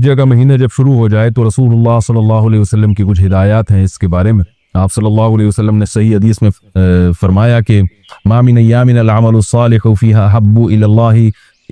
الحجہ کا مہینہ جب شروع ہو جائے تو رسول اللہ صلی اللہ علیہ وسلم کی کچھ ہدایات ہیں اس کے بارے میں۔ آپ صلی اللہ علیہ وسلم نے صحیح حدیث میں فرمایا کہ ما من ایام العمل الصالح فیہا حب الی اللہ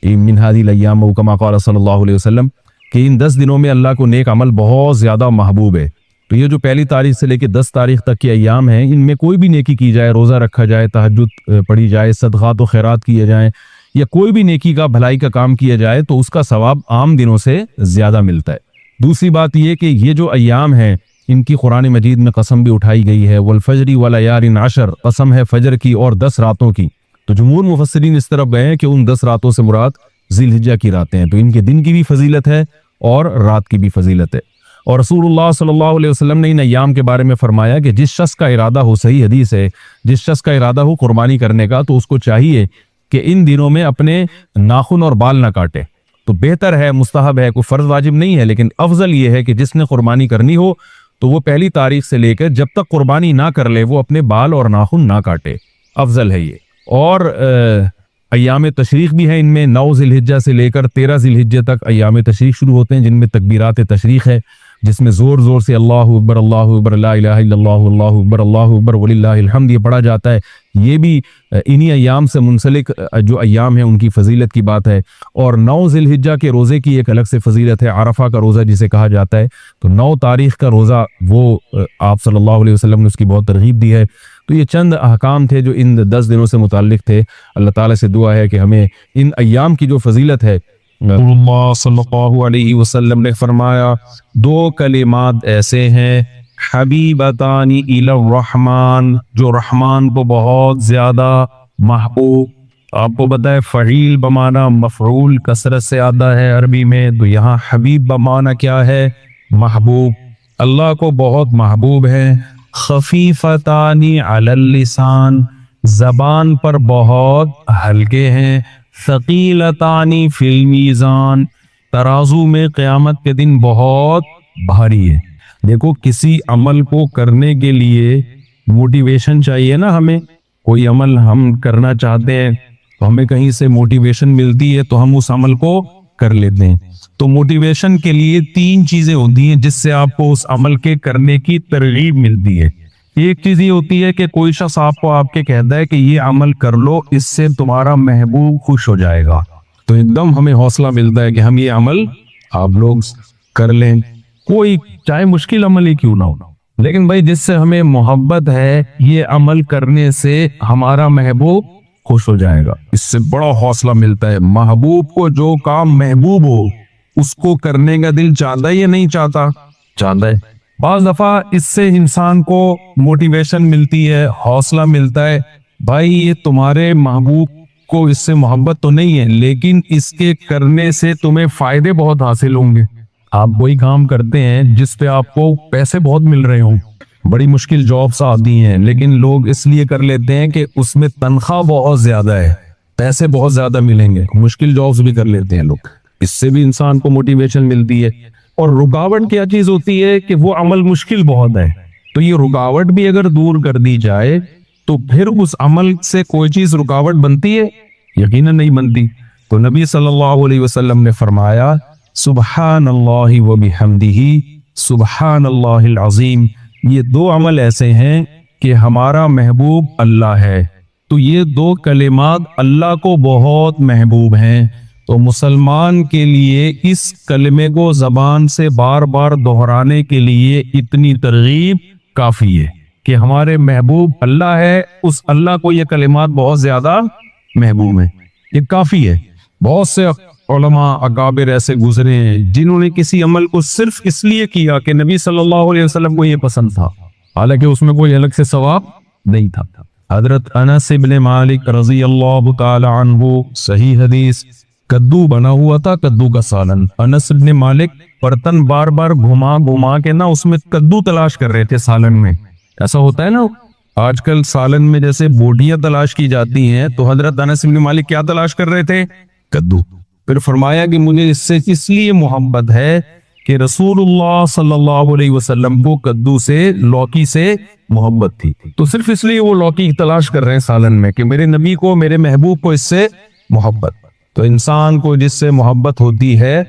من هذه الايام کما قال صلی اللہ علیہ وسلم، کہ ان 10 دنوں میں اللہ کو نیک عمل بہت زیادہ محبوب ہے۔ تو یہ جو پہلی تاریخ سے لے کے 10 تاریخ تک کے ایام ہیں، ان میں کوئی بھی نیکی کی جائے، روزہ رکھا جائے، تہجد پڑھی جائے، صدقات و خیرات کیے جائیں، یا کوئی بھی نیکی کا بھلائی کا کام کیا جائے تو اس کا ثواب عام دنوں سے زیادہ ملتا ہے۔ دوسری بات یہ کہ یہ جو ایام ہیں ان کی قرآن مجید میں قسم بھی اٹھائی گئی ہے، والفجر ولیال عشر، قسم ہے فجر کی اور 10 راتوں کی۔ تو جمہور مفسرین اس طرف گئے ہیں کہ ان 10 راتوں سے مراد ذی الحجہ کی راتیں ہیں، تو ان کے دن کی بھی فضیلت ہے اور رات کی بھی فضیلت ہے۔ اور رسول اللہ صلی اللہ علیہ وسلم نے ان ایام کے بارے میں فرمایا کہ جس شخص کا ارادہ ہو، صحیح حدیث ہے، جس شخص کا ارادہ ہو قربانی کرنے کا تو اس کو چاہیے کہ ان دنوں میں اپنے ناخن اور بال نہ کاٹے۔ تو بہتر ہے، مستحب ہے، کوئی فرض واجب نہیں ہے، لیکن افضل یہ ہے کہ جس نے قربانی کرنی ہو تو وہ پہلی تاریخ سے لے کر جب تک قربانی نہ کر لے وہ اپنے بال اور ناخن نہ کاٹے، افضل ہے یہ۔ اور ایام تشریق بھی ہیں، ان میں 9 ذی الحجہ سے لے کر 13 ذی الحجہ تک ایام تشریق شروع ہوتے ہیں، جن میں تکبیرات تشریق ہے، جس میں زور زور سے اللہ اکبر لا الہ الا اللہ اکبر وللہ الحمد یہ پڑھا جاتا ہے۔ یہ بھی انہی ایام سے منسلک جو ایام ہیں ان کی فضیلت کی بات ہے۔ اور 9 ذی الحجہ کے روزے کی ایک الگ سے فضیلت ہے، عرفہ کا روزہ جسے کہا جاتا ہے۔ تو 9 تاریخ کا روزہ وہ آپ صلی اللہ علیہ وسلم نے اس کی بہت ترغیب دی ہے۔ تو یہ چند احکام تھے جو ان 10 دنوں سے متعلق تھے۔ اللہ تعالیٰ سے دعا ہے کہ ہمیں ان ایام کی جو فضیلت ہے، رسول اللہ صلی اللہ علیہ وسلم نے فرمایا 2 کلمات ایسے ہیں حبیبتان الی الرحمن، جو رحمان کو بہت زیادہ محبوب۔ آپ کو پتہ ہے فعیل بمعنی مفعول کثرت سے آتا ہے عربی میں، تو یہاں حبیب بمعنی کیا ہے؟ محبوب، اللہ کو بہت محبوب ہے۔ خفیفتان علی اللسان، زبان پر بہت ہلکے ہیں۔ ثقیلتان فی المیزان، ترازو میں قیامت کے دن بہت بھاری ہے۔ دیکھو کسی عمل کو کرنے کے لیے موٹیویشن چاہیے نا، ہمیں کوئی عمل ہم کرنا چاہتے ہیں تو ہمیں کہیں سے موٹیویشن ملتی ہے تو ہم اس عمل کو کر لیتے ہیں۔ تو موٹیویشن کے لیے 3 چیزیں ہوتی ہیں جس سے آپ کو اس عمل کے کرنے کی ترغیب ملتی ہے۔ ایک چیز یہ ہوتی ہے کہ کوئی شخص آپ کو آپ کے کہتا ہے کہ یہ عمل کر لو، اس سے تمہارا محبوب خوش ہو جائے گا، تو ایک دم ہمیں حوصلہ ملتا ہے کہ ہم یہ عمل آپ لوگ کر لیں، کوئی چاہے مشکل عمل ہی کیوں نہ ہو۔ لیکن بھائی جس سے ہمیں محبت ہے، یہ عمل کرنے سے ہمارا محبوب خوش ہو جائے گا، اس سے بڑا حوصلہ ملتا ہے۔ محبوب کو جو کام محبوب ہو اس کو کرنے کا دل چاہتا ہے یا نہیں چاہتا؟ چاہتا ہے۔ بعض دفعہ اس سے انسان کو موٹیویشن ملتی ہے، حوصلہ ملتا ہے، بھائی یہ تمہارے محبوب کو اس سے محبت تو نہیں ہے لیکن اس کے کرنے سے تمہیں فائدے بہت حاصل ہوں گے۔ آپ وہی کام کرتے ہیں جس پہ آپ کو پیسے بہت مل رہے ہوں، بڑی مشکل جابس آتی ہیں لیکن لوگ اس لیے کر لیتے ہیں کہ اس میں تنخواہ بہت زیادہ ہے، پیسے بہت زیادہ ملیں گے، مشکل جابس بھی کر لیتے ہیں لوگ، اس سے بھی انسان کو موٹیویشن ملتی ہے۔ اور رکاوٹ کیا چیز ہوتی ہے کہ وہ عمل مشکل بہت ہے، تو یہ رکاوٹ بھی اگر دور کر دی جائے تو پھر اس عمل سے کوئی چیز رکاوٹ بنتی ہے؟ یقیناً نہیں بنتی۔ تو نبی صلی اللہ علیہ وسلم نے فرمایا سبحان اللہ و بحمدہ سبحان اللہ العظیم، یہ 2 عمل ایسے ہیں کہ ہمارا محبوب اللہ ہے۔ تو یہ 2 کلمات اللہ کو بہت محبوب ہیں، تو مسلمان کے لیے اس کلمے کو زبان سے بار بار دہرانے کے لیے اتنی ترغیب کافی ہے کہ ہمارے محبوب اللہ ہے، اس اللہ کو یہ کلمات بہت زیادہ محبوب ہیں، یہ کافی ہے۔ بہت سے علماء اکابر ایسے گزرے ہیں جنہوں نے کسی عمل کو صرف اس لیے کیا کہ نبی صلی اللہ علیہ وسلم کو یہ پسند تھا، حالانکہ اس میں کوئی الگ سے ثواب نہیں تھا۔ حضرت انس بن مالک رضی اللہ تعالی عنہ، صحیح حدیث، کدو بنا ہوا تھا، کدو کا سالن، انس بن مالک برتن بار بار گھما گھما کے نا اس میں کدو تلاش کر رہے تھے سالن میں۔ ایسا ہوتا ہے نا آج کل سالن میں جیسے بوٹیاں تلاش کی جاتی ہیں، تو حضرت انس بن مالک کیا تلاش کر رہے تھے؟ کدو۔ پھر فرمایا کہ مجھے اس سے اس لیے محبت ہے کہ رسول اللہ صلی اللہ علیہ وسلم کو کدو سے، لوکی سے محبت تھی، تو صرف اس لیے وہ لوکی تلاش کر رہے ہیں سالن میں کہ میرے نبی کو، میرے محبوب کو اس سے محبت۔ تو انسان کو جس سے محبت ہوتی ہے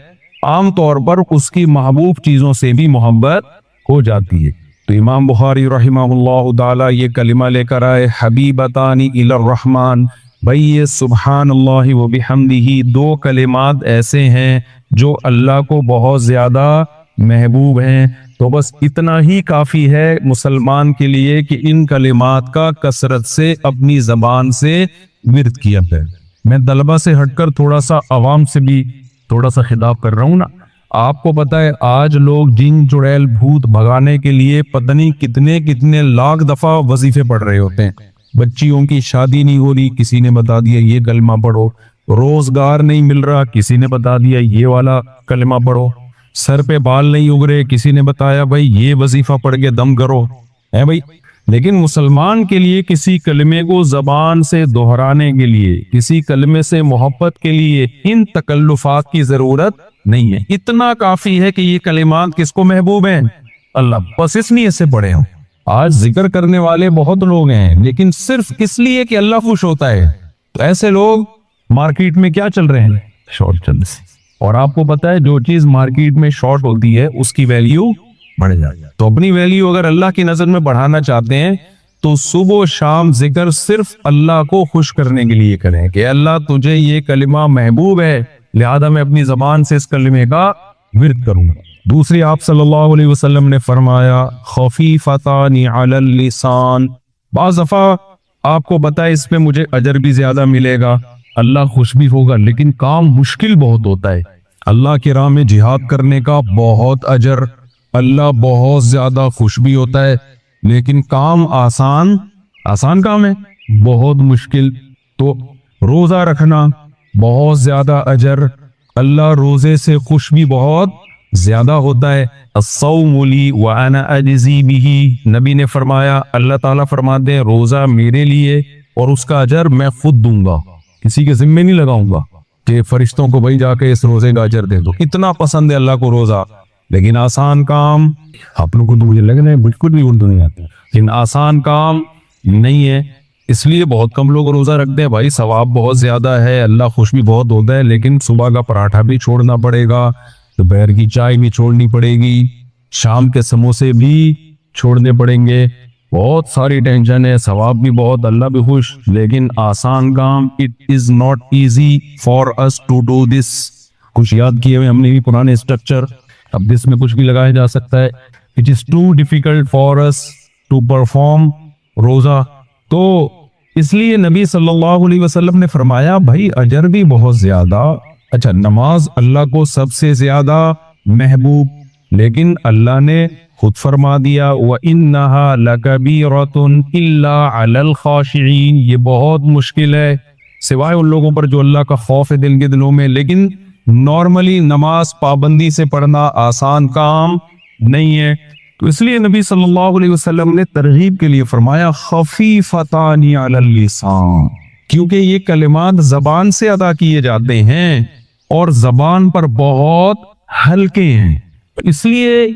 عام طور پر اس کی محبوب چیزوں سے بھی محبت ہو جاتی ہے۔ تو امام بخاری رحمہ اللہ تعالی یہ کلمہ لے کر آئے، حبیبتانی الی الرحمن، بھئی یہ سبحان اللہ و بحمدہ دو کلمات ایسے ہیں جو اللہ کو بہت زیادہ محبوب ہیں۔ تو بس اتنا ہی کافی ہے مسلمان کے لیے کہ ان کلمات کا کثرت سے اپنی زبان سے ورد کیا ہے۔ میں طلبہ سے ہٹ کر تھوڑا سا عوام سے بھی تھوڑا سا خطاب کر رہا ہوں نا۔ آپ کو پتہ ہے آج لوگ جن چڑیل بھوت بھگانے کے لیے پتہ نہیں کتنے کتنے لاکھ دفعہ وظیفے پڑھ رہے ہوتے ہیں۔ بچیوں کی شادی نہیں ہو رہی، کسی نے بتا دیا یہ کلمہ پڑھو۔ روزگار نہیں مل رہا، کسی نے بتا دیا یہ والا کلمہ پڑھو۔ سر پہ بال نہیں اگ رہے، کسی نے بتایا بھائی یہ وظیفہ پڑھ کے دم کرو، ہے بھائی۔ لیکن مسلمان کے لیے کسی کلمے کو زبان سے دہرانے کے لیے، کسی کلمے سے محبت کے لیے ان تکلفات کی ضرورت نہیں ہے۔ اتنا کافی ہے کہ یہ کلمات کس کو محبوب ہیں؟ اللہ، بس اس لیے سے پڑھے ہوں۔ آج ذکر کرنے والے بہت لوگ ہیں لیکن صرف اس لیے کہ اللہ خوش ہوتا ہے، تو ایسے لوگ مارکیٹ میں کیا چل رہے ہیں؟ شارٹ چل رہے۔ اور آپ کو پتا ہے جو چیز مارکیٹ میں شارٹ ہوتی ہے اس کی ویلیو بڑھ جاتی ہے۔ تو اپنی ویلیو اگر اللہ کی نظر میں بڑھانا چاہتے ہیں تو صبح و شام ذکر صرف اللہ کو خوش کرنے کے لیے کریں کہ اللہ تجھے یہ کلمہ محبوب ہے، لہذا میں اپنی زبان سے اس کلمے کا ورد کروں۔ دوسری آپ صلی اللہ علیہ وسلم نے فرمایا خفیفتان علی اللسان، بعض دفعہ آپ کو پتا ہے اس پہ مجھے اجر بھی زیادہ ملے گا، اللہ خوش بھی ہوگا، لیکن کام مشکل بہت ہوتا ہے۔ اللہ کی راہ میں جہاد کرنے کا بہت اجر، اللہ بہت زیادہ خوش بھی ہوتا ہے، لیکن کام آسان کام ہے، بہت مشکل۔ تو روزہ رکھنا بہت زیادہ اجر، اللہ روزے سے خوش بھی بہت زیادہ ہوتا ہے۔ الصوم لی وانا اجزی بہ، نبی نے فرمایا، اللہ تعالیٰ فرماتے ہیں روزہ میرے لیے اور اس کا اجر میں خود دوں گا، کسی کے ذمے نہیں لگاؤں گا کہ فرشتوں کو بھائی جا کے اس روزے کا اجر دے دو۔ اتنا پسند ہے اللہ کو روزہ، لیکن آسان کام، آپ لوگوں کو تو مجھے لگ رہا ہے بالکل بھی اردو نہیں آتا، لیکن آسان کام نہیں ہے، اس لیے بہت کم لوگ روزہ رکھتے ہیں۔ بھائی ثواب بہت زیادہ ہے، اللہ خوش بھی بہت ہوتا ہے، لیکن صبح کا پراٹھا بھی چھوڑنا پڑے گا، دوپہر کی چائے بھی چھوڑنی پڑے گی، شام کے سموسے بھی چھوڑنے پڑیں گے، بہت ساری ٹینشن ہے، ثواب بھی بہت، اللہ بھی خوش، لیکن آسان کام it is not easy for us to do this۔ کچھ یاد کیے ہوئے ہم نے بھی پرانے اسٹرکچر، اب اس میں کچھ بھی لگایا جا سکتا ہے۔ it is too difficult for us to perform روزہ۔ تو اس لیے نبی صلی اللہ علیہ وسلم نے فرمایا بھائی اجر بھی بہت زیادہ، اچھا نماز اللہ کو سب سے زیادہ محبوب، لیکن اللہ نے خود فرما دیا وَإِنَّهَا لَكَبِيرَةٌ إِلَّا عَلَى الْخَاشِعِينَ، یہ بہت مشکل ہے سوائے ان لوگوں پر جو اللہ کا خوف ہے دل کے دلوں میں، لیکن نارملی نماز پابندی سے پڑھنا آسان کام نہیں ہے۔ تو اس لیے نبی صلی اللہ علیہ وسلم نے ترغیب کے لیے فرمایا خفیفتان علی اللسان، کیونکہ یہ کلمات زبان سے ادا کیے جاتے ہیں اور زبان پر بہت ہلکے ہیں، اس لیے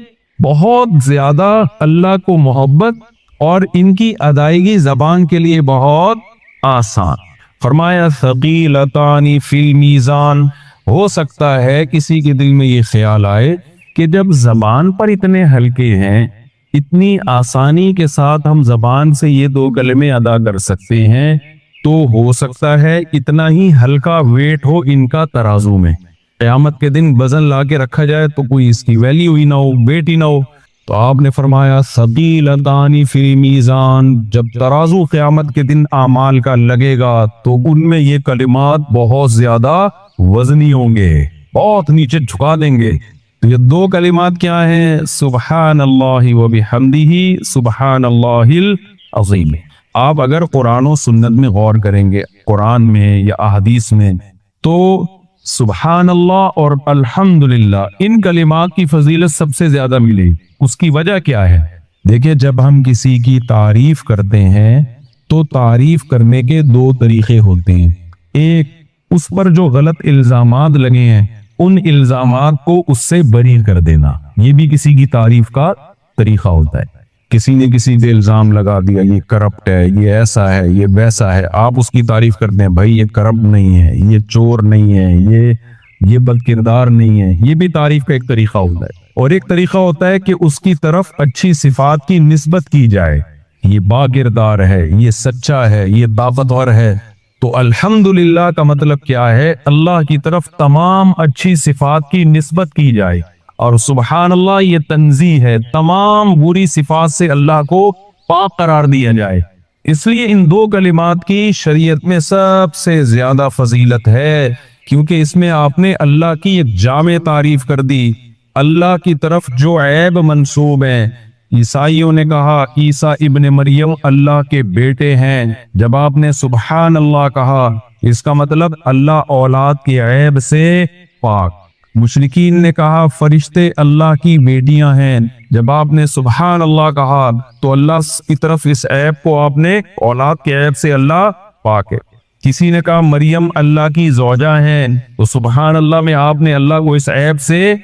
بہت زیادہ اللہ کو محبت اور ان کی ادائیگی زبان کے لیے بہت آسان۔ فرمایا ثقیلتان فی المیزان، ہو سکتا ہے کسی کے دل میں یہ خیال آئے کہ جب زبان پر اتنے ہلکے ہیں، اتنی آسانی کے ساتھ ہم زبان سے یہ دو کلمے ادا کر سکتے ہیں، تو ہو سکتا ہے اتنا ہی ہلکا ویٹ ہو ان کا ترازو میں، قیامت کے دن وزن لا کے رکھا جائے تو کوئی اس کی ویلیو ہی نہ ہو، ویٹ ہی نہ ہو۔ تو آپ نے فرمایا ثقیلتان فی المیزان، جب ترازو قیامت کے دن اعمال کا لگے گا تو ان میں یہ کلمات بہت زیادہ وزنی ہوں گے، بہت نیچے جھکا دیں گے۔ تو یہ دو کلمات کیا ہیں؟ سبحان اللہ و بحمدہ سبحان اللہ العظیم۔ آپ اگر قرآن و سنت میں غور کریں گے، قرآن میں یا احادیث میں، تو سبحان اللہ اور الحمدللہ ان کلمات کی فضیلت سب سے زیادہ ملے۔ اس کی وجہ کیا ہے؟ دیکھیں جب ہم کسی کی تعریف کرتے ہیں تو تعریف کرنے کے دو طریقے ہوتے ہیں، ایک اس پر جو غلط الزامات لگے ہیں ان الزامات کو اس سے بری کر دینا، یہ بھی کسی کی تعریف کا طریقہ ہوتا ہے۔ کسی نے کسی پہ الزام لگا دیا یہ کرپٹ ہے، یہ ایسا ہے، یہ ویسا ہے، آپ اس کی تعریف کرتے ہیں بھائی یہ کرپٹ نہیں ہے، یہ چور نہیں ہے، یہ یہ بد کردار نہیں ہے. یہ بھی تعریف کا ایک طریقہ ہوتا ہے. اور ایک طریقہ ہوتا ہے کہ اس کی طرف اچھی صفات کی نسبت کی جائے. یہ با کردار ہے، یہ سچا ہے، یہ طاقتور ہے. تو الحمدللہ کا مطلب کیا ہے؟ اللہ کی طرف تمام اچھی صفات کی نسبت کی جائے. اور سبحان اللہ یہ تنزیہ ہے، تمام بری صفات سے اللہ کو پاک قرار دیا جائے. اس لیے ان دو کلمات کی شریعت میں سب سے زیادہ فضیلت ہے، کیونکہ اس میں آپ نے اللہ کی ایک جامع تعریف کر دی. اللہ کی طرف جو عیب منسوب ہیں، عیسائیوں نے کہا عیسیٰ ابن مریم اللہ کے بیٹے ہیں. جب آپ نے سبحان اللہ کہا، اس کا مطلب اللہ اولاد کے عیب سے پاک. مشرکین نے کہا فرشتے اللہ کی بیٹیاں ہیں. جب آپ نے سبحان اللہ کہا تو اللہ کی طرف اس عیب کو آپ نے اولاد کے عیب سے اللہ پاک ہے. کسی نے کہا مریم اللہ کی زوجہ ہیں، تو سبحان اللہ میں آپ نے اللہ کو اس عیب سے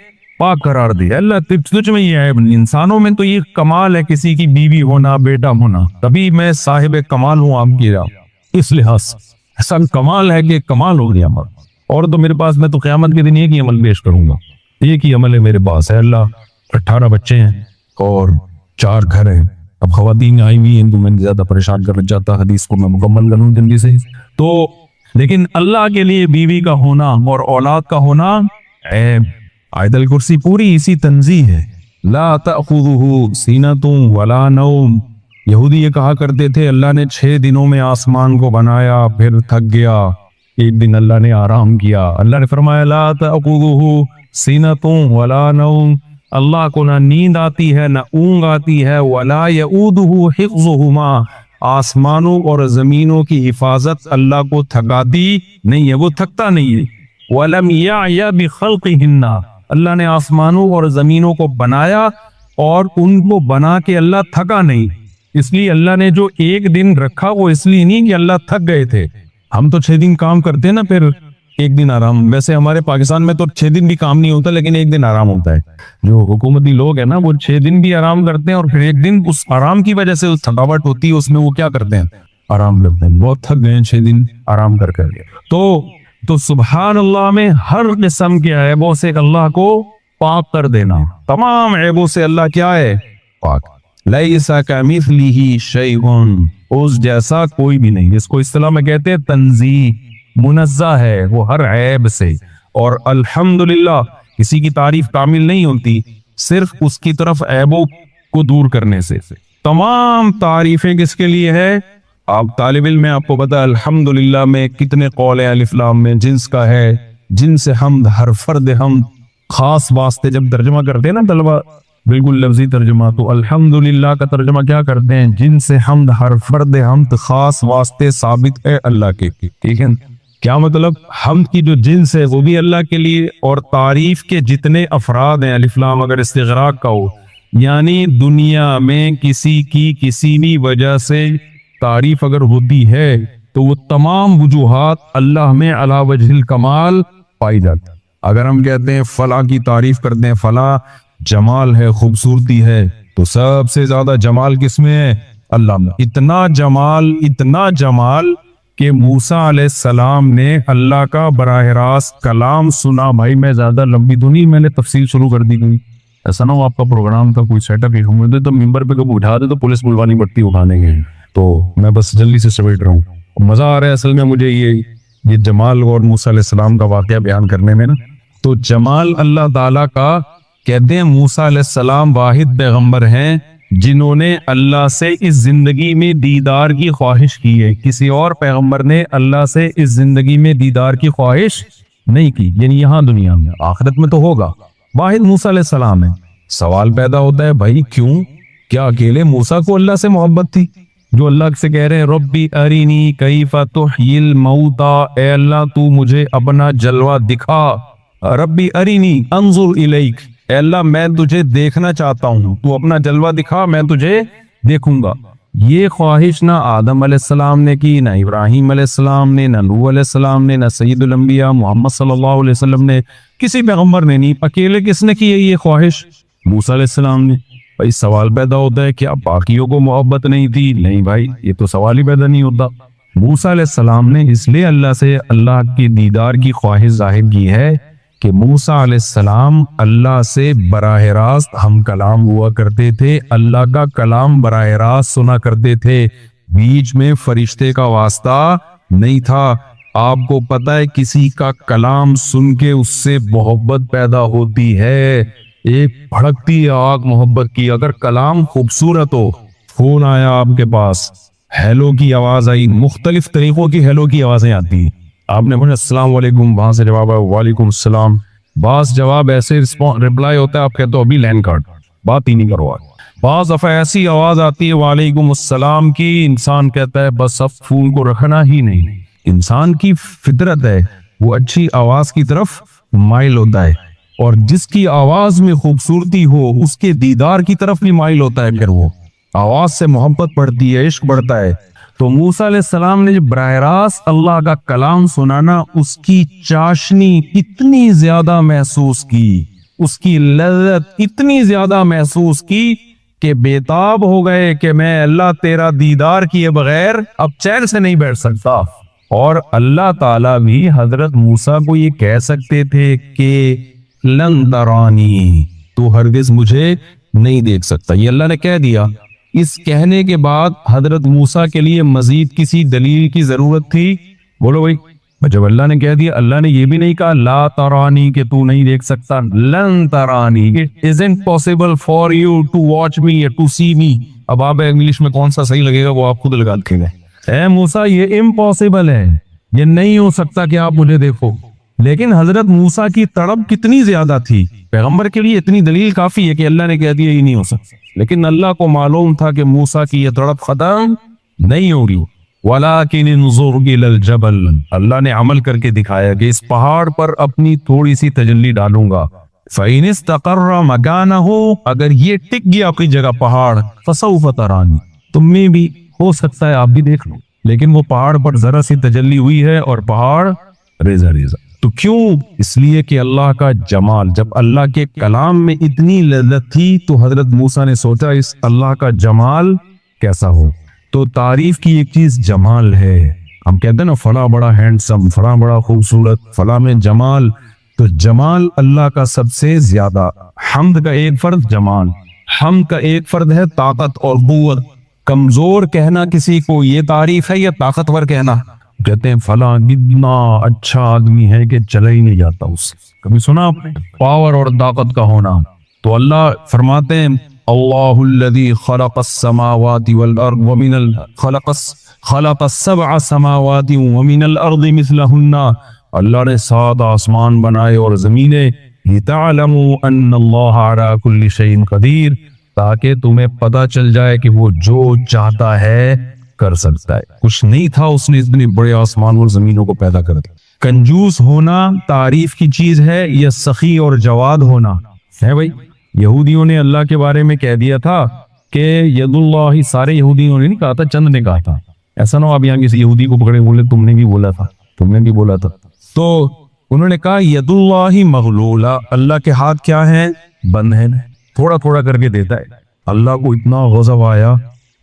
پاک قرار دیا. اللہ تجھ میں یہ عیب نہیں. انسانوں میں تو یہ کمال ہے کسی کی بیوی ہونا، بیٹا ہونا، تبھی میں صاحب کمال ہوں آپ کی راہ. اس لحاظ سے ایسا کمال ہے کہ کمال ہو گیا عمل. اور تو میرے پاس، میں تو قیامت کے دن ایک ہی عمل پیش کروں گا. ایک ہی عمل ہے میرے پاس ہے. اللہ 18 بچے ہیں اور 4 گھر ہیں. اب خواتین آئی ہوئی ہیں تو میں زیادہ پریشان کرنا چاہتا، حدیث کو میں مکمل کروں جلدی سے. تو لیکن اللہ کے لیے بیوی کا ہونا اور اولاد کا ہونا عیب. آیت الکرسی پوری اسی تنزیہ ہے. لا تأخذہ سینۃ ولا نوم. یہودی یہ کہا کرتے تھے اللہ نے 6 دنوں میں آسمان کو بنایا پھر تھک گیا، ایک دن اللہ نے آرام کیا. اللہ نے فرمایا لا تأخذہ سینۃ ولا نوم. اللہ کو نہ نیند آتی ہے نہ اونگ آتی ہے. ولا یؤودہ حفظہما. آسمانوں اور زمینوں کی حفاظت اللہ کو تھکاتی نہیں ہے، وہ تھکتا نہیں ہے. وَلَمْ يَعْيَ بِخَلْقِهِنَّ. اللہ نے آسمانوں اور زمینوں کو بنایا اور ان کو بنا کے اللہ تھکا نہیں. اس لیے اللہ نے جو ایک دن رکھا وہ اس لیے نہیں کہ اللہ تھک گئے تھے. ہم تو 6 دن کام کرتے ہیں نا، پھر ایک دن آرام. ویسے ہمارے پاکستان میں تو 6 دن بھی کام نہیں ہوتا، لیکن ایک دن آرام ہوتا ہے. جو حکومتی لوگ ہیں نا وہ 6 دن بھی آرام کرتے ہیں اور پھر ایک دن اس آرام کی وجہ سے تھکاوٹ ہوتی ہے، اس میں وہ کیا کرتے ہیں؟ آرام کرتے ہیں. بہت تھک گئے ہیں 6 دن آرام کر کر. تو سبحان اللہ میں ہر قسم کے عیبوں سے اللہ کو پاک کر دینا. تمام عیبوں سے اللہ کیا ہے؟ پاک. لیس کمثلہ شیء. اس جیسا کوئی بھی نہیں. اس کو اصطلاح میں کہتے ہیں تنزیہ. منزہ ہے وہ ہر عیب سے. اور الحمدللہ کسی کی تعریف کامل نہیں ہوتی صرف اس کی طرف عیبوں کو دور کرنے سے. تمام تعریفیں کس کے لیے ہے؟ آپ طالب علم میں آپ کو پتا الحمدللہ میں کتنے قول ہیں الف لام میں جنس کا ہے. جن سے حمد، ہر فرد حمد، خاص واسطے جب ترجمہ کرتے ہیں نا طلبہ بالکل لفظی ترجمہ، تو الحمدللہ کا ترجمہ کیا کرتے ہیں؟ جن سے حمد، ہر فرد حمد، خاص واسطے ثابت ہے اللہ کے. ٹھیک ہے؟ کیا مطلب؟ حمد کی جو جنس ہے وہ بھی اللہ کے لیے، اور تعریف کے جتنے افراد ہیں الف لام اگر استغراق کا ہو، یعنی دنیا میں کسی کی کسی بھی وجہ سے تعریف اگر ہوتی ہے تو وہ تمام وجوہات اللہ میں علی وجہ الکمال پائی جاتی. اگر ہم کہتے ہیں فلاں کی تعریف کرتے ہیں، فلاں جمال ہے، خوبصورتی ہے، تو سب سے زیادہ جمال کس میں ہے؟ اللہ میں. اتنا جمال کہ موسیٰ علیہ السلام نے اللہ کا براہ راست کلام سنا. بھائی میں زیادہ لمبی تو نہیں، میں نے تفصیل شروع کر دی گئی. ایسا نہ ہو آپ کا پروگرام کا کوئی سیٹ اپ ہی تو ممبر پہ کبھی اٹھا دے تو پولیس بلوانی پڑتی اٹھانے کے. تو میں بس جلدی سے سمیٹ رہا ہوں. مزہ آ رہا ہے اصل میں مجھے یہ جمال اور موسیٰ علیہ السلام کا واقعہ بیان کرنے میں نا. تو جمال اللہ تعالیٰ کا کہتے ہیں موسیٰ علیہ السلام واحد پیغمبر ہیں جنہوں نے اللہ سے اس زندگی میں دیدار کی خواہش کی ہے. کسی اور پیغمبر نے اللہ سے اس زندگی میں دیدار کی خواہش نہیں کی، یعنی یہاں دنیا میں. آخرت میں تو ہوگا. واحد موسیٰ علیہ السلام ہے. سوال پیدا ہوتا ہے بھائی کیوں؟ کیا اکیلے موسیٰ کو اللہ سے محبت تھی جو اللہ سے کہہ رہے ہیں ربی ارینی کیف تحیی الموتى، اے اللہ تو مجھے اپنا جلوہ دکھا. ربی ارینی انظر الیک، اے اللہ میں تجھے دیکھنا چاہتا ہوں، تو اپنا جلوہ دکھا میں تجھے دیکھوں گا. یہ خواہش نہ آدم علیہ السلام نے کی، نہ ابراہیم علیہ السلام نے، نہ نوح علیہ السلام نے، نہ سید الانبیاء محمد صلی اللہ علیہ وسلم نے، کسی پیغمبر نے نہیں. اکیلے کس نے کی ہے یہ خواہش؟ موسیٰ علیہ السلام نے. بھائی سوال پیدا ہوتا ہے کیا باقیوں کو محبت نہیں تھی؟ نہیں بھائی یہ تو سوال ہی پیدا نہیں ہوتا. موسیٰ علیہ السلام نے اس لیے اللہ سے اللہ کی دیدار کی خواہش ظاہر کی ہے کہ موسیٰ علیہ السلام اللہ سے براہ راست ہم کلام ہوا کرتے تھے، اللہ کا کلام براہ راست سنا کرتے تھے، بیچ میں فرشتے کا واسطہ نہیں تھا۔ آپ کو پتہ ہے کسی کا کلام سن کے اس سے محبت پیدا ہوتی ہے، ایک بھڑکتی آگ محبت کی۔ اگر کلام خوبصورت ہو، فون آیا آپ کے پاس، ہیلو کی آواز آئی، مختلف طریقوں کی ہیلو کی آوازیں آتی ہیں، آپ نے پوچھا السلام علیکم، وہاں سے جواب آیا وعلیکم السلام، بعض جواب ایسے رپلائی ہوتا ہے آپ کہتے ہو ابھی لین کاٹ، بات ہی نہیں کرو آج۔ بعض دفعہ ایسی آواز آتی ہے وعلیکم السلام کی، انسان کہتا ہے بس اب فون کو رکھنا ہی نہیں۔ انسان کی فطرت ہے وہ اچھی آواز کی طرف مائل ہوتا ہے، اور جس کی آواز میں خوبصورتی ہو اس کے دیدار کی طرف بھی مائل ہوتا ہے، پھر وہ آواز سے محبت بڑھتی ہے، عشق بڑھتا ہے۔ تو موسیٰ علیہ السلام نے جب براہ راست اللہ کا کلام سنانا، اس کی چاشنی اتنی زیادہ محسوس کی، اس کی لذت اتنی زیادہ محسوس کی کہ بےتاب ہو گئے کہ میں اللہ تیرا دیدار کیے بغیر اب چین سے نہیں بیٹھ سکتا۔ اور اللہ تعالیٰ بھی حضرت موسیٰ کو یہ کہہ سکتے تھے کہ لن ترانی، تو ہرگز مجھے نہیں دیکھ سکتا، یہ اللہ نے کہہ دیا۔ اس کہنے کے بعد حضرت موسیٰ کے لیے مزید کسی دلیل کی ضرورت تھی؟ بولو بھائی، جب اللہ نے کہہ دیا، اللہ نے یہ بھی نہیں کہا لا ترانی کہ تو نہیں دیکھ سکتا، لن ترانی، it isn't possible for you to watch me or to see me۔ اب آپ انگلش میں کون سا صحیح لگے گا وہ آپ خود لگا دیں گے۔ اے موسیٰ یہ امپاسبل ہے، یہ نہیں ہو سکتا کہ آپ مجھے دیکھو۔ لیکن حضرت موسیٰ کی تڑپ کتنی زیادہ تھی، پیغمبر کے لیے اتنی دلیل کافی ہے کہ اللہ نے کہہ دیا یہ نہیں ہو سکتا، لیکن اللہ کو معلوم تھا کہ موسیٰ کی یہ تڑپ ختم نہیں ہوگی۔ وَلَٰكِنِ انظُرْ إِلَى الْجَبَلِ، اللہ نے عمل کر کے دکھایا کہ اس پہاڑ پر اپنی تھوڑی سی تجلی ڈالوں گا۔ فَإِنِ اسْتَقَرَّ مَكَانَهُ، اگر یہ ٹک گیا اپنی جگہ پہاڑ، فَسَوْفَ تَرَانِي، تم میں بھی ہو سکتا ہے آپ بھی دیکھ لو۔ لیکن وہ پہاڑ پر ذرا سی تجلی ہوئی ہے اور پہاڑ ریزہ ریزہ۔ تو کیوں؟ اس لیے کہ اللہ کا جمال، جب اللہ کے کلام میں اتنی لذت تھی تو حضرت موسیٰ نے سوچا اس اللہ کا جمال کیسا ہو۔ تو تعریف کی ایک چیز جمال ہے، ہم کہتے ہیں نا فلاں بڑا ہینڈسم، فلاں بڑا خوبصورت، فلاں میں جمال، تو جمال اللہ کا سب سے زیادہ۔ حمد کا ایک فرد جمال، حمد کا ایک فرد ہے طاقت اور قوت۔ کمزور کہنا کسی کو یہ تعریف ہے یا طاقتور کہنا؟ کہتے ہیں فلاں اتنا اچھا آدمی ہے کہ چلا ہی نہیں جاتا اس سے، کبھی سنا آپ نے پاور اور طاقت کا ہونا؟ تو اللہ فرماتے ہیں اللہ الذی خلق السماوات والارض ومن خلق السبع سماوات ومن الارض مثلہن، اللہ نے 7 آسمان بنائے اور زمینیں، لتعلموا ان اللہ علی کل شیء قدیر، تاکہ تمہیں پتہ چل جائے کہ وہ جو چاہتا ہے کر سکتا ہے۔ کچھ نہیں تھا اس نے اتنے بڑے آسمان اور زمینوں کو پیدا کر دیا۔ کنجوس ہونا تعریف کی چیز ہے یا سخی اور جواد ہونا ہے؟ بھائی یہودیوں نے اللہ کے بارے میں کہہ دیا تھا کہ ید اللہ، سارے یہودیوں نے نہیں کہا تھا، چند نے کہا تھا۔ ایسا نہ ہو آپ یہاں کسی یہودی کو پکڑے بولے تم نے بھی بولا تھا، تم نے بھی بولا تھا۔ تو انہوں نے کہا ید اللہ مغلولہ، اللہ کے ہاتھ کیا ہیں؟ بند ہیں، تھوڑا تھوڑا کر کے دیتا ہے۔ اللہ کو اتنا غضب آیا،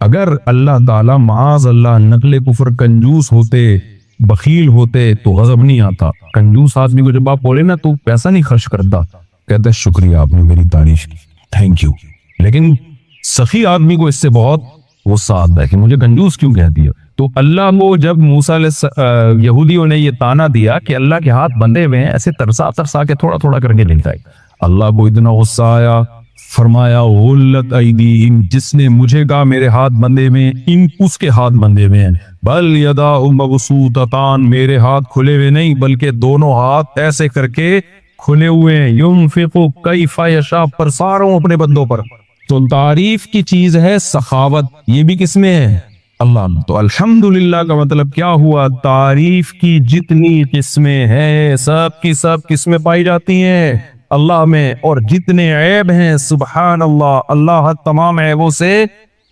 اگر اللہ تعالیٰ معاذ اللہ نقل کفر کنجوس ہوتے، بخیل ہوتے تو غضب نہیں آتا۔ کنجوس آدمی کو جب آپ بولے نا تو پیسہ نہیں خرچ کرتا، کہتا ہے شکریہ آپ نے میری تعریف کی، تھینک یو۔ لیکن سخی آدمی کو اس سے بہت غصہ آتا ہے کہ مجھے کنجوس کیوں کہہ دیا۔ تو اللہ کو جب موسیٰ یہودیوں نے یہ تانا دیا کہ اللہ کے ہاتھ بندھے ہوئے ہیں، ایسے ترسا ترسا کے تھوڑا تھوڑا کر کے لیتا ہے، اللہ کو اتنا غصہ آیا، فرمایا غلت ایدیہم، جس نے مجھے کہا میرے ہاتھ بندھے میں، ان اس کے ہاتھ بندھے میں ہیں، بل یداہ مبسوطتان، میرے ہاتھ کھلے ہوئے نہیں بلکہ دونوں ہاتھ ایسے کر کے کھلے ہوئے ہیں، ينفق کیف یشاء، پرساروں اپنے بندوں پر۔ تو تعریف کی چیز ہے سخاوت، یہ بھی کس میں ہے؟ اللہ میں۔ تو الحمدللہ کا مطلب کیا ہوا؟ تعریف کی جتنی قسمیں ہیں سب کی سب قسمیں پائی جاتی ہیں اللہ میں، اور جتنے عیب ہیں سبحان اللہ، اللہ تمام عیبوں سے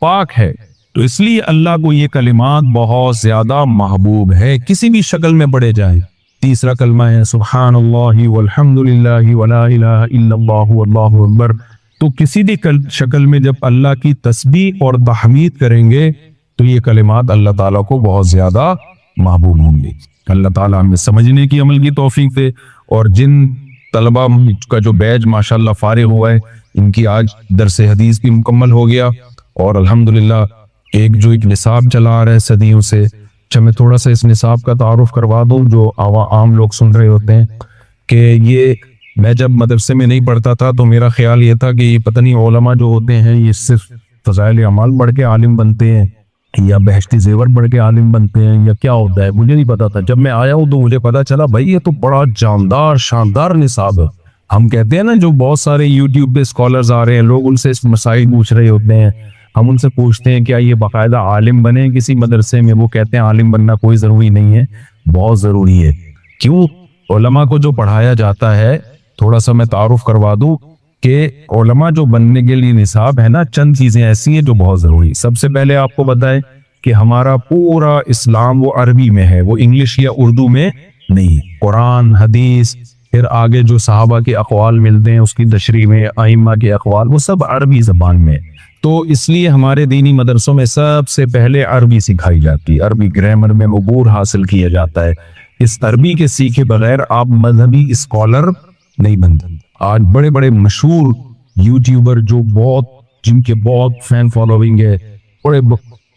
پاک ہے۔ تو اس لیے اللہ کو یہ کلمات بہت زیادہ محبوب ہے، کسی بھی شکل میں پڑھے جائیں۔ تیسرا کلمہ ہے سبحان اللہ والحمدللہ ولا الہ الا اللہ واللہ اکبر۔ تو کسی بھی شکل میں جب اللہ کی تسبیح اور تحمید کریں گے تو یہ کلمات اللہ تعالیٰ کو بہت زیادہ محبوب ہوں گے۔ اللہ تعالیٰ ہمیں سمجھنے کی، عمل کی توفیق دے، اور جن طلبہ کا جو بیچ ماشاءاللہ فارغ ہوا ہے، ان کی آج درس حدیث بھی مکمل ہو گیا، اور الحمدللہ ایک نصاب چلا آ رہا ہے صدیوں سے۔ اچھا، میں تھوڑا سا اس نصاب کا تعارف کروا دوں جو عام لوگ سن رہے ہوتے ہیں، کہ یہ میں جب مدرسے میں نہیں پڑھتا تھا تو میرا خیال یہ تھا کہ یہ پتہ نہیں علماء جو ہوتے ہیں یہ صرف فضائل اعمال پڑھ کے عالم بنتے ہیں یا بہشتی زیور پڑھ کے عالم بنتے ہیں یا کیا ہوتا ہے، مجھے نہیں پتا تھا۔ جب میں آیا ہوں تو مجھے پتا چلا بھائی یہ تو بڑا جاندار شاندار نصاب ہے۔ ہم کہتے ہیں نا، جو بہت سارے یوٹیوب پہ اسکالرز آ رہے ہیں، لوگ ان سے اس مسائل پوچھ رہے ہوتے ہیں، ہم ان سے پوچھتے ہیں کیا یہ باقاعدہ عالم بنے کسی مدرسے میں؟ وہ کہتے ہیں عالم بننا کوئی ضروری نہیں ہے، بہت ضروری ہے۔ کیوں؟ علماء کو جو پڑھایا جاتا ہے، تھوڑا سا میں تعارف کروا دوں کہ علماء جو بننے کے لیے نصاب ہے نا، چند چیزیں ایسی ہیں جو بہت ضروری۔ سب سے پہلے آپ کو بتائیں کہ ہمارا پورا اسلام وہ عربی میں ہے، وہ انگلش یا اردو میں نہیں۔ قرآن، حدیث، پھر آگے جو صحابہ کے اقوال ملتے ہیں اس کی تشریح میں، ائمہ کے اقوال، وہ سب عربی زبان میں۔ تو اس لیے ہمارے دینی مدرسوں میں سب سے پہلے عربی سکھائی جاتی ہے، عربی گرامر میں عبور حاصل کیا جاتا ہے۔ اس عربی کے سیکھے بغیر آپ مذہبی اسکالر نہیں بنتے۔ آج بڑے بڑے مشہور یوٹیوبر جو جن کے بہت فین فالوئنگ ہے،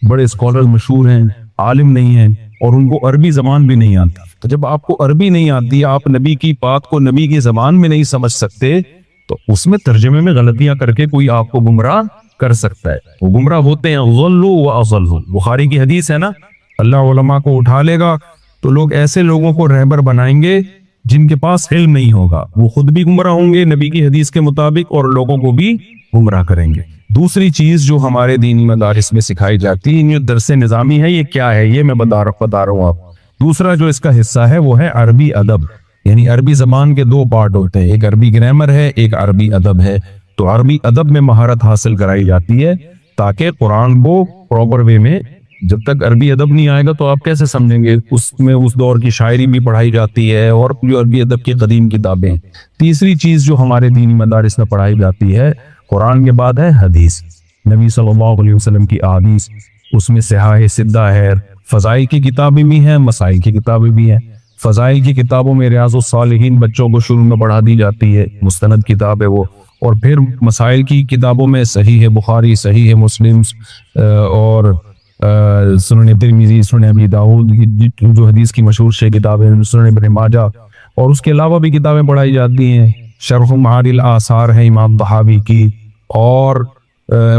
بڑے اسکالر مشہور ہیں، عالم نہیں ہیں، اور ان کو عربی زبان بھی نہیں آتی۔ تو جب آپ کو عربی نہیں آتی، آپ نبی کی بات کو نبی کی زبان میں نہیں سمجھ سکتے، تو اس میں ترجمے میں غلطیاں کر کے کوئی آپ کو گمراہ کر سکتا ہے۔ وہ گمراہ ہوتے ہیں، ضلوا واضلوا، بخاری کی حدیث ہے نا، اللہ علماء کو اٹھا لے گا تو لوگ ایسے لوگوں کو رہبر بنائیں گے جن کے پاس علم نہیں ہوگا، وہ خود بھی گمراہ ہوں گے نبی کی حدیث کے مطابق اور لوگوں کو بھی گمراہ کریں گے۔ دوسری چیز جو ہمارے دینی مدارس میں سکھائی جاتی ہے، یہ درس نظامی ہے، یہ کیا ہے یہ میں بتا رہا ہوں آپ۔ دوسرا جو اس کا حصہ ہے وہ ہے عربی ادب، یعنی عربی زبان کے دو پارٹ ہوتے ہیں، ایک عربی گرامر ہے، ایک عربی ادب ہے۔ تو عربی ادب میں مہارت حاصل کرائی جاتی ہے تاکہ قرآن کو پراپر وے میں، جب تک عربی ادب نہیں آئے گا تو آپ کیسے سمجھیں گے؟ اس میں اس دور کی شاعری بھی پڑھائی جاتی ہے اور جو عربی ادب کی قدیم کتابیں۔ تیسری چیز جو ہمارے دینی مدارس میں پڑھائی جاتی ہے قرآن کے بعد ہے حدیث، نبی صلی اللہ علیہ وسلم کی احادیث، اس میں صحاح سدہ ہے، فضائل کی کتابیں بھی ہیں، مسائل کی کتابیں بھی ہیں۔ فضائل کی کتابوں میں ریاض الصالحین بچوں کو شروع میں پڑھا دی جاتی ہے، مستند کتاب ہے وہ، اور پھر مسائل کی کتابوں میں صحیح بخاری، صحیح مسلم اور سنن ترمذی، سنن ابی داؤد، جو حدیث کی مشہور شہ کتابیں، سنن ابن ماجہ، اور اس کے علاوہ بھی کتابیں پڑھائی جاتی ہیں۔ شرح معانی الاثار ہے امام طحاوی کی، اور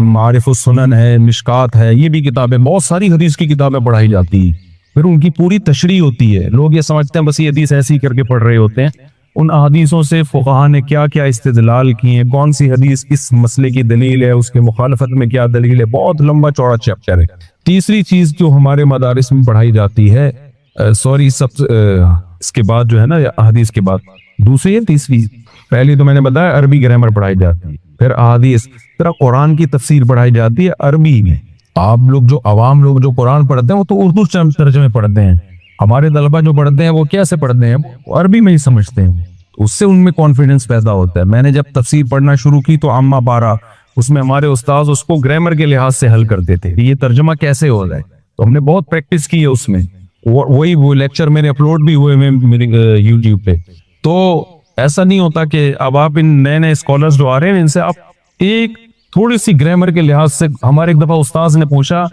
معارف السنن ہے، مشکات ہے، یہ بھی کتابیں، بہت ساری حدیث کی کتابیں پڑھائی جاتی ہیں۔ پھر ان کی پوری تشریح ہوتی ہے۔ لوگ یہ سمجھتے ہیں بس یہ حدیث ایسی کر کے پڑھ رہے ہوتے ہیں، ان احادیثوں سے فقہا نے کیا کیا استدلال کیے ہیں، کون سی حدیث کس مسئلے کی دلیل ہے، اس کے مخالفت میں کیا دلیل ہے، بہت لمبا چوڑا چیپٹر ہے۔ تیسری چیز جو ہمارے مدارس میں پڑھائی جاتی ہے، اس کے بعد جو ہے نا احادیث کے بعد دوسری ہے تیسری، پہلی تو میں نے بتایا عربی گرامر پڑھائی جاتی ہے، پھر احادیث، پھر قرآن کی تفسیر پڑھائی جاتی ہے عربی میں۔ آپ لوگ جو عوام لوگ جو قرآن پڑھتے ہیں وہ تو اردو ترجمے پڑھتے ہیں، ہمارے طلبہ جو پڑھتے ہیں وہ کیسے پڑھتے ہیں؟ وہ عربی میں ہی سمجھتے ہیں، اس سے ان میں کانفیڈنس پیدا ہوتا ہے۔ میں نے جب تفسیر پڑھنا شروع کی تو عامہ پارہ، اس میں ہمارے استاذ اس کو گرامر کے لحاظ سے حل کرتے تھے، یہ ترجمہ کیسے ہو رہا ہے، تو ہم نے بہت پریکٹس کی ہے اس میں، وہی وہ لیکچر میرے اپلوڈ بھی ہوئے میرے یوٹیوب پہ۔ تو ایسا نہیں ہوتا کہ اب آپ ان نئے نئے اسکالرز جو آ رہے ہیں ان سے آپ ایک تھوڑی سی گرامر کے لحاظ سے، ہمارے ایک دفعہ استاذ نے پوچھا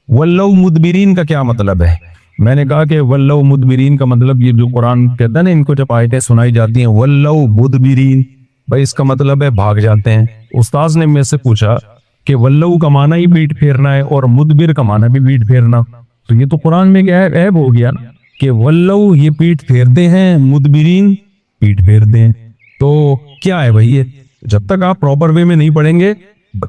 ولو مدبرین کا کیا مطلب ہے؟ میں نے کہا کہ ولو مدبرین کا مطلب، یہ جو قرآن کہتا ہے نا ان کو جب آیتیں سنائی جاتی ہیں ولو مدبرین، بھائی اس کا مطلب ہے بھاگ جاتے ہیں۔ استاذ نے مجھ سے پوچھا کہ ولو کا معنی ہی پیٹ پھیرنا ہے اور مدبر کا معنی بھی پیٹ پھیرنا، تو یہ تو قرآن میں کیا ہے، عیب ہو گیا نا کہ ولو یہ پیٹ پھیرتے ہیں، مدبرین پیٹ پھیرتے ہیں، تو کیا ہے بھائی؟ یہ جب تک آپ پراپر وے میں نہیں پڑھیں گے،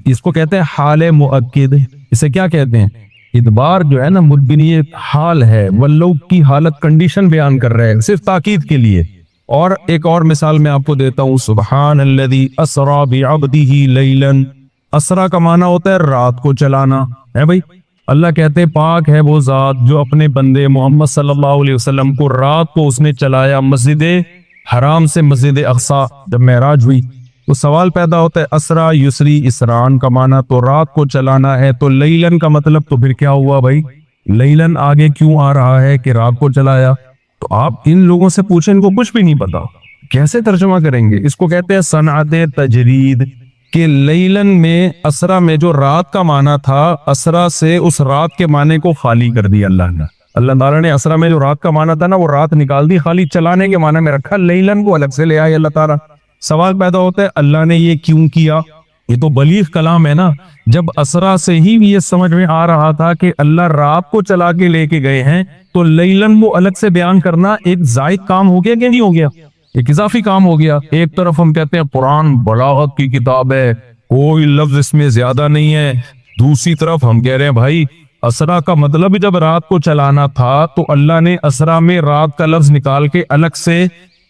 اس کو کہتے ہیں حال مؤکد، اسے کیا کہتے ہیں؟ ادبار جو ہے نا مدبری حال ہے، ولو کی حالت کنڈیشن بیان کر رہے ہیں صرف تاکید کے لیے۔ اور ایک اور مثال میں آپ کو دیتا ہوں، سبحان الذی اسرا بعبدہ لیلا، اسرا کا معنی ہوتا ہے رات کو چلانا ہے بھائی، اللہ کہتے ہیں پاک ہے وہ ذات جو اپنے بندے محمد صلی اللہ علیہ وسلم کو رات کو اس نے چلایا مسجد حرام سے مسجد اقصی جب معراج ہوئی۔ تو سوال پیدا ہوتا ہے اسرا یسری، اسران کا معنی تو رات کو چلانا ہے، تو لیلن کا مطلب تو پھر کیا ہوا بھائی؟ لیلن آگے کیوں آ رہا ہے کہ رات کو چلایا؟ تو آپ ان لوگوں سے پوچھیں، ان کو کچھ بھی نہیں پتا کیسے ترجمہ کریں گے؟ اس کو کہتے ہیں صنعت تجرید، کہ لیلن میں اسرا میں جو رات کا معنی تھا، اسرا سے اس رات کے معنی کو خالی کر دیا اللہ نے۔ اللہ تعالیٰ نے اسرا میں جو رات کا معنی تھا نا، وہ رات نکال دی، خالی چلانے کے معنی میں رکھا، لیلن کو الگ سے لے آئے اللہ تعالیٰ۔ سوال پیدا ہوتا ہے اللہ نے یہ کیوں کیا؟ یہ تو بلیغ کلام ہے نا۔ جب اسرا سے ہی یہ سمجھ میں آ رہا تھا کہ اللہ رات کو چلا کے لے کے گئے ہیں، تو لیلن کو الگ سے بیان کرنا ایک زائد کام ہو گیا کہ نہیں ہو گیا؟ ایک اضافی کام ہو گیا۔ ایک طرف ہم کہتے ہیں قرآن بلاغت کی کتاب ہے، کوئی لفظ اس میں زیادہ نہیں ہے، دوسری طرف ہم کہہ رہے ہیں بھائی اسرا کا مطلب جب رات کو چلانا تھا تو اللہ نے اسرا میں رات کا لفظ نکال کے الگ سے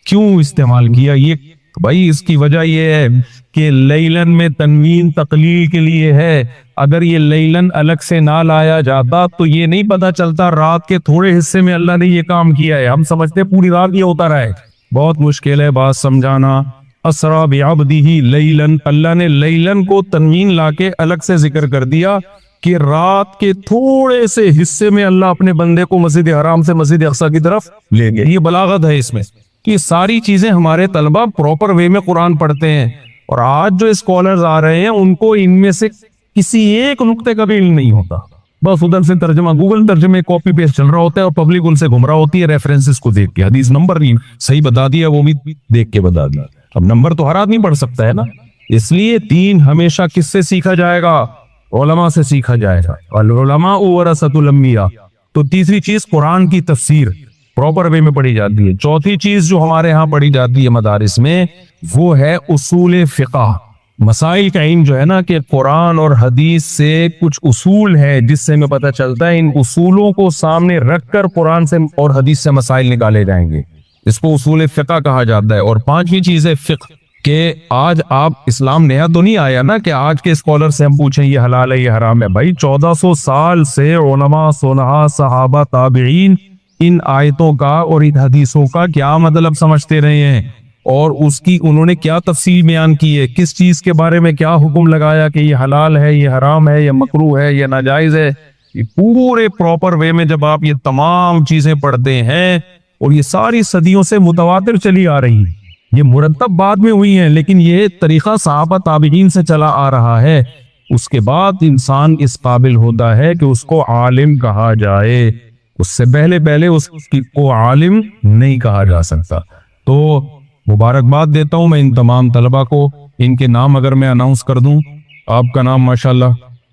کیوں استعمال کیا؟ یہ بھائی اس کی وجہ یہ ہے کہ لیلن میں تنوین تقلیل کے لیے ہے۔ اگر یہ لیلن الگ سے نہ لایا جاتا تو یہ نہیں پتا چلتا رات کے تھوڑے حصے میں اللہ نے یہ کام کیا ہے، ہم سمجھتے پوری رات یہ ہوتا رہے۔ بہت مشکل ہے بات سمجھانا۔ اسرا بعبدہ لیلن، اللہ نے لیلن کو تنوین لا کے الگ سے ذکر کر دیا کہ رات کے تھوڑے سے حصے میں اللہ اپنے بندے کو مسجد حرام سے مسجد اقصی کی طرف لے گئے۔ یہ بلاغت ہے اس میں کہ ساری چیزیں ہمارے طلبہ پراپر وے میں قرآن پڑھتے ہیں، اور آج جو اسکالرز آ رہے ہیں ان کو ان میں سے کسی ایک نقطے کا بھی علم نہیں ہوتا، بس ادھر سے ترجمہ گوگل ترجمے کاپی پیسٹ چل رہا ہوتا ہے اور پبلک ان سے گھمراہ ہوتی ہے ریفرنسز کو دیکھ کے۔ حدیث نمبر نہیں صحیح بتا دیا، وہ بھی دیکھ کے بتا دیا۔ اب نمبر تو ہر آدمی پڑھ سکتا ہے نا، اس لیے دین ہمیشہ کس سے سیکھا جائے گا؟ علماء سے سیکھا جائے گا۔ العلماء ورثۃ الانبیاء۔ تو تیسری چیز قرآن کی تفسیر پراپر وے میں پڑھی جاتی ہے۔ چوتھی چیز جو ہمارے ہاں پڑھی جاتی ہے مدارس میں وہ ہے اصول فقہ، مسائل کا علم جو ہے نا، کہ قرآن اور حدیث سے کچھ اصول ہے جس سے ہمیں پتہ چلتا ہے ان اصولوں کو سامنے رکھ کر قرآن سے اور حدیث سے مسائل نکالے جائیں گے، اس کو اصول فقہ کہا جاتا ہے۔ اور پانچویں چیز ہے فقہ، کہ آج آپ اسلام نیا تو نہیں آیا نا کہ آج کے اسکالر سے ہم پوچھیں یہ حلال ہے یہ حرام ہے۔ بھائی 1400 سال سے علماء صلحاء صحابہ تابعین ان آیتوں کا اور ان حدیثوں کا کیا مطلب سمجھتے رہے ہیں، اور اس کی انہوں نے کیا تفصیل بیان کی ہے، کس چیز کے بارے میں کیا حکم لگایا کہ یہ حلال ہے یہ حرام ہے یہ مکروہ ہے یہ ناجائز ہے۔ یہ پورے پراپر وے میں جب آپ یہ تمام چیزیں پڑھتے ہیں، اور یہ ساری صدیوں سے متواتر چلی آ رہی ہیں، یہ مرتب بعد میں ہوئی ہیں لیکن یہ طریقہ صحابہ تابعین سے چلا آ رہا ہے، اس کے بعد انسان اس قابل ہوتا ہے کہ اس کو عالم کہا جائے، اس سے پہلے اس کو عالم نہیں کہا جا سکتا۔ تو مبارکباد دیتا ہوں میں ان تمام طلبہ کو، ان کے نام اگر میں اناؤنس کر دوں، آپ کا نام ماشاءاللہ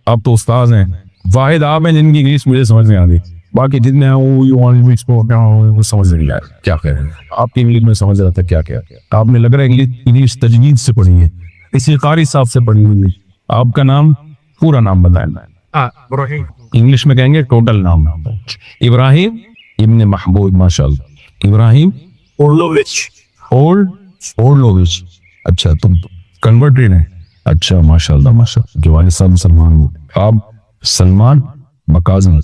آپ تو استاذ ہیں، واحد آپ ہیں جن کی انگلش مجھے سمجھ میں آتی، باقی جتنے ہیں وہ سمجھ نہیں آیا کیا کہہ رہے ہیں۔ آپ کی انگلش میں سمجھ رہا تھا کیا آپ نے لگ رہا ہے انگلش تجوید سے پڑھی ہے، اسی قاری صاحب سے پڑھی ہوئی۔ آپ کا نام پورا نام بتائیں۔ انگلش میں کہیں گے ٹوٹل نام۔ ابراہیم ابن محبوب، ماشاءاللہ ابراہیم اورلووچ۔ اچھا تم کنورٹڈ ہیں؟ اچھا ماشاءاللہ ماشاءاللہ، جو والد صاحب مسلمان ہو۔ آپ سلمان مکازمی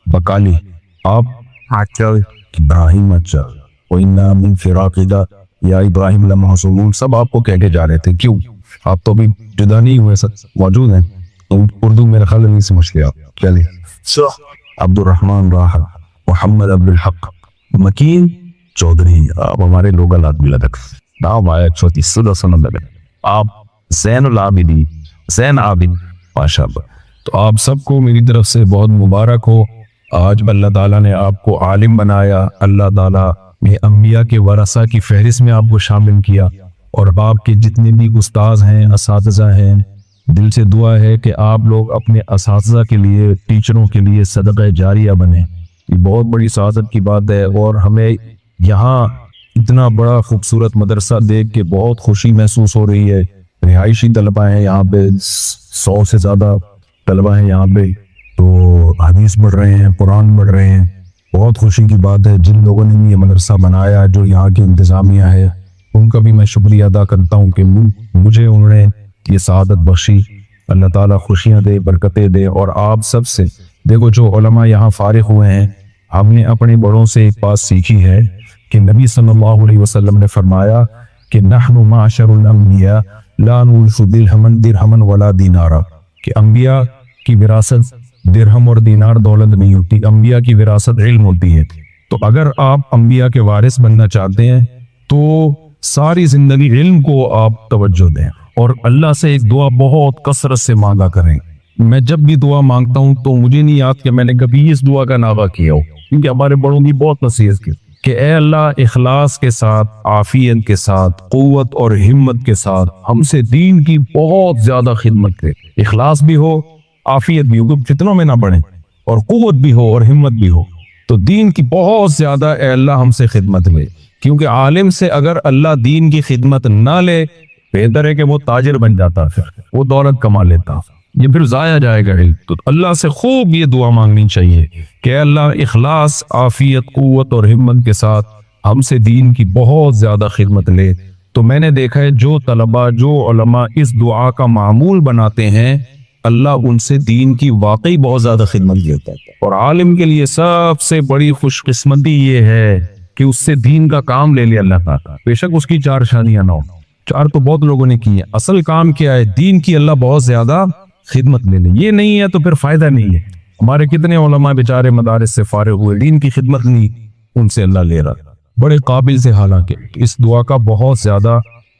بکالی، آپ ابراہیم، اچھا وَإِنَّا مِن فِرَاقِكَ یا ابراہیم لَمَحْزُونُونَ، سب آپ کو کہہ کے جا رہے تھے، کیوں؟ آپ تو ابھی جدا نہیں ہوئے، سب موجود ہیں۔ اردو میرے خیال نہیں سمجھ لیا، چلیے۔ عبد الرحمن راحت، محمد عبد الحق، مکین چودھری، آپ ہمارے لوکل آدمی لدک نام آیا چھوٹی سدہ سنم لگے۔ آپ زین العابدین، زین عابد، ماشاءاللہ۔ تو آپ سب کو میری طرف سے بہت مبارک ہو، آج اللہ تعالیٰ نے آپ کو عالم بنایا، اللہ تعالیٰ نے انبیاء کے ورثہ کی فہرست میں آپ کو شامل کیا، اور آپ کے جتنے بھی استاذ ہیں اساتذہ ہیں، دل سے دعا ہے کہ آپ لوگ اپنے اساتذہ کے لیے، ٹیچروں کے لیے صدقہ جاریہ بنیں، یہ بہت بڑی سعادت کی بات ہے۔ اور ہمیں یہاں اتنا بڑا خوبصورت مدرسہ دیکھ کے بہت خوشی محسوس ہو رہی ہے۔ رہائشی طلبہ ہیں یہاں پہ، 100 سے زیادہ طلبہ ہیں یہاں پہ، تو حدیث پڑھ رہے ہیں، قرآن پڑھ رہے ہیں، بہت خوشی کی بات ہے۔ جن لوگوں نے یہ مدرسہ بنایا، جو یہاں کی انتظامیہ ہے، ان کا بھی میں شکریہ ادا کرتا ہوں کہ مجھے انہوں نے یہ سعادت بخشی۔ اللہ تعالیٰ خوشیاں دے، برکتیں دے۔ اور آپ سب سے دیکھو، جو علماء یہاں فارغ ہوئے ہیں، ہم نے اپنے بڑوں سے ایک بات سیکھی ہے کہ نبی صلی اللہ علیہ وسلم نے فرمایا کہ نحن معاشر الانبیاء لا نورث درہما ولا دینارا، کہ انبیاء کی وراثت درہم اور دینار دولت نہیں ہوتی، انبیاء کی وراثت علم ہوتی ہے۔ تو اگر آپ انبیاء کے وارث بننا چاہتے ہیں تو ساری زندگی علم کو آپ توجہ دیں اور اللہ سے ایک دعا بہت کثرت سے مانگا کریں۔ میں جب بھی دعا مانگتا ہوں تو مجھے نہیں یاد کہ میں نے کبھی اس دعا کا نعرہ کیا ہو، کیونکہ ہمارے بڑوں کی بہت نصیحت کی کہ اے اللہ اخلاص کے ساتھ، عافیت کے ساتھ، قوت اور ہمت کے ساتھ ہم سے دین کی بہت زیادہ خدمت کرے۔ اخلاص بھی ہو، عافیت بھی ہو، فتنوں میں نہ پڑیں، اور قوت بھی ہو اور ہمت بھی ہو، تو دین کی بہت زیادہ اے اللہ ہم سے خدمت لے، کیونکہ عالم سے اگر اللہ دین کی خدمت نہ لے، بہتر ہے کہ وہ تاجر بن جاتا، پھر وہ دولت کما لیتا، یہ پھر ضائع جائے گا علم۔ تو اللہ سے خوب یہ دعا مانگنی چاہیے کہ اے اللہ اخلاص، عافیت، قوت اور ہمت کے ساتھ ہم سے دین کی بہت زیادہ خدمت لے۔ تو میں نے دیکھا ہے جو طلباء، جو علماء اس دعا کا معمول بناتے ہیں، اللہ ان سے دین کی واقعی بہت زیادہ خدمت لیتا ہے۔ اور عالم کے لیے سب سے بڑی خوش قسمتی یہ ہے کہ اس سے دین کا کام لے لے اللہ تعالیٰ، بے شک اس کی 4 شادیاں نہ ہو، 4 تو بہت لوگوں نے کی ہیں، اصل کام کیا ہے؟ دین کی اللہ بہت زیادہ خدمت لے لے، یہ نہیں ہے تو پھر فائدہ نہیں ہے۔ ہمارے کتنے علماء بیچارے مدارس سے فارغ ہوئے، دین کی خدمت نہیں ان سے اللہ لے رہا، بڑے قابل سے۔ حالانکہ اس دعا کا بہت زیادہ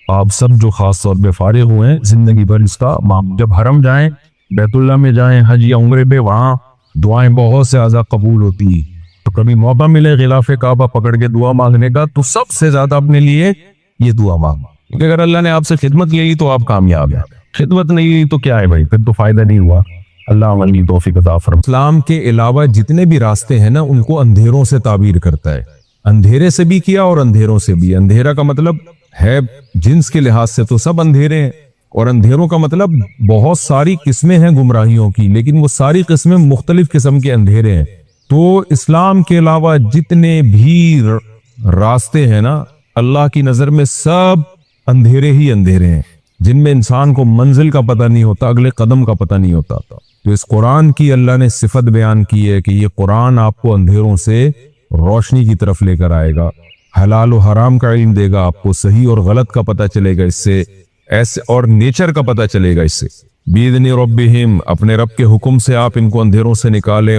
آپ سب جو خاص طور پہ فارغ ہوئے ہیں زندگی بھر اس کا جب حرم جائیں، بیت اللہ میں جائیں، حج یا عمرے پہ، وہاں دعائیں بہت سے زیادہ قبول ہوتی ہیں۔ تو کبھی موقع ملے غلاف کعبہ پکڑ کے دعا مانگنے کا تو سب سے زیادہ اپنے لیے یہ دعا مانگو، کیونکہ اگر اللہ نے آپ سے خدمت لی تو آپ کامیاب ہیں، خدمت نہیں لی تو کیا ہے بھائی، پھر تو فائدہ نہیں ہوا۔ اللہ عملی توفیق عطا فرمائے۔ اسلام کے علاوہ جتنے بھی راستے ہیں نا، ان کو اندھیروں سے تعبیر کرتا ہے، اندھیرے سے بھی کیا اور اندھیروں سے بھی۔ اندھیرا کا مطلب ہے جنس کے لحاظ سے تو سب اندھیرے ہیں، اور اندھیروں کا مطلب بہت ساری قسمیں ہیں گمراہیوں کی، لیکن وہ ساری قسمیں مختلف قسم کے اندھیرے ہیں۔ تو اسلام کے علاوہ جتنے بھی راستے ہیں نا، اللہ کی نظر میں سب اندھیرے ہی اندھیرے ہیں، جن میں انسان کو منزل کا پتہ نہیں ہوتا، اگلے قدم کا پتہ نہیں ہوتا تھا۔ تو اس قرآن کی اللہ نے صفت بیان کی ہے کہ یہ قرآن آپ کو اندھیروں سے روشنی کی طرف لے کر آئے گا، حلال و حرام کا علم دے گا، آپ کو صحیح اور غلط کا پتہ چلے گا اس سے، ایسے اور نیچر کا پتہ چلے گا اس سے۔ بیدن ربہم، اپنے رب کے حکم سے آپ ان کو اندھیروں سے نکالیں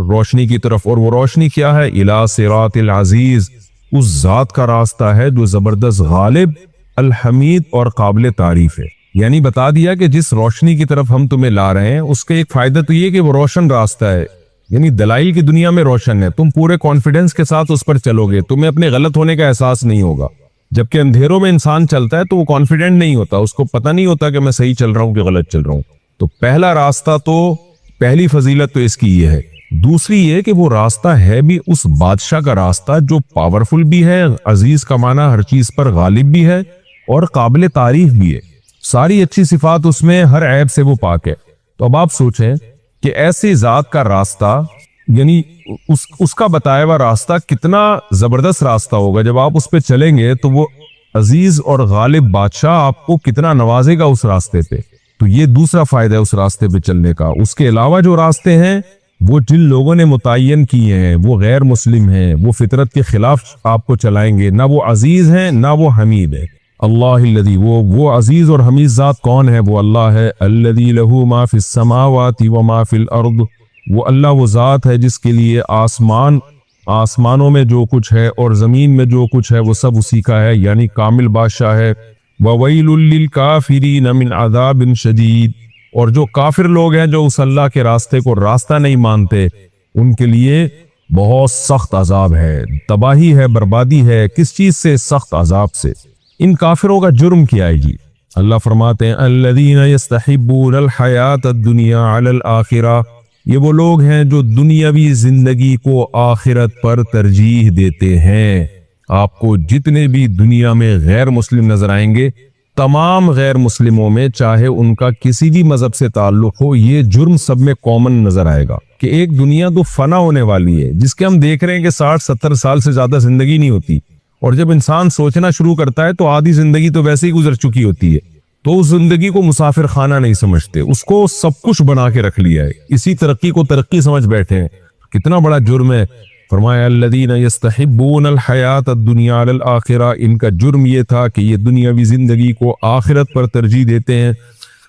روشنی کی طرف، اور وہ روشنی کیا ہے؟ الی صراط العزیز، اس ذات کا راستہ ہے جو زبردست، غالب، الحمید اور قابل تعریف ہے۔ یعنی بتا دیا کہ جس روشنی کی طرف ہم تمہیں لا رہے ہیں اس کا ایک فائدہ تو یہ کہ وہ روشن راستہ ہے، یعنی دلائل کی دنیا میں روشن ہے، تم پورے کانفیڈنس کے ساتھ اس پر چلو گے، تمہیں اپنے غلط ہونے کا احساس نہیں ہوگا۔ جبکہ اندھیروں میں انسان چلتا ہے تو وہ کانفیڈنٹ نہیں ہوتا، اس کو پتہ نہیں ہوتا کہ میں صحیح چل رہا ہوں کہ غلط چل رہا ہوں۔ تو پہلا راستہ، تو پہلی فضیلت تو اس کی یہ ہے۔ دوسری یہ کہ وہ راستہ ہے بھی اس بادشاہ کا راستہ جو پاورفل بھی ہے، عزیز کا معنی ہر چیز پر غالب بھی ہے اور قابل تعریف بھی ہے، ساری اچھی صفات اس میں، ہر عیب سے وہ پاک ہے۔ تو اب آپ سوچیں کہ ایسی ذات کا راستہ، یعنی اس کا بتایا ہوا راستہ کتنا زبردست راستہ ہوگا، جب آپ اس پہ چلیں گے تو وہ عزیز اور غالب بادشاہ آپ کو کتنا نوازے گا اس راستے پہ۔ تو یہ دوسرا فائدہ ہے اس راستے پہ چلنے کا۔ اس کے علاوہ جو راستے ہیں وہ جن لوگوں نے متعین کیے ہیں وہ غیر مسلم ہیں، وہ فطرت کے خلاف آپ کو چلائیں گے، نہ وہ عزیز ہیں نہ وہ حمید ہے۔ اللہ الذی، وہ عزیز اور حمید ذات کون ہے؟ وہ اللہ ہے۔ الذی لہ ما فی السماوات و ما فی الارض، وہ اللہ وہ ذات ہے جس کے لیے آسمانوں میں جو کچھ ہے اور زمین میں جو کچھ ہے وہ سب اسی کا ہے، یعنی کامل بادشاہ ہے۔ وَوَيْلٌ لِّلْكَافِرِينَ مِنْ عَذَابٍ شَدِيدٍ، اور جو کافر لوگ ہیں جو اس اللہ کے راستے کو راستہ نہیں مانتے، ان کے لیے بہت سخت عذاب ہے، تباہی ہے، بربادی ہے۔ کس چیز سے؟ سخت عذاب سے۔ ان کافروں کا جرم کیا ہے جی؟ اللہ فرماتے ہیں الذین یستحبون الحیات الدنیا علی الآخرہ، یہ وہ لوگ ہیں جو دنیاوی زندگی کو آخرت پر ترجیح دیتے ہیں۔ آپ کو جتنے بھی دنیا میں غیر مسلم نظر آئیں گے، تمام غیر مسلموں میں، چاہے ان کا کسی بھی مذہب سے تعلق ہو، یہ جرم سب میں کامن نظر آئے گا کہ ایک دنیا تو فنا ہونے والی ہے، جس کے ہم دیکھ رہے ہیں کہ 60-70 سال سے زیادہ زندگی نہیں ہوتی، اور جب انسان سوچنا شروع کرتا ہے تو آدھی زندگی تو ویسے ہی گزر چکی ہوتی ہے۔ تو اس زندگی کو مسافر خانہ نہیں سمجھتے، اس کو سب کچھ بنا کے رکھ لیا ہے، اسی ترقی کو ترقی سمجھ بیٹھے ہیں۔ کتنا بڑا جرم ہے۔ فرمایا الذین یستحبون الحیات الدنیا علی الآخرہ، ان کا جرم یہ تھا کہ یہ دنیاوی زندگی کو آخرت پر ترجیح دیتے ہیں۔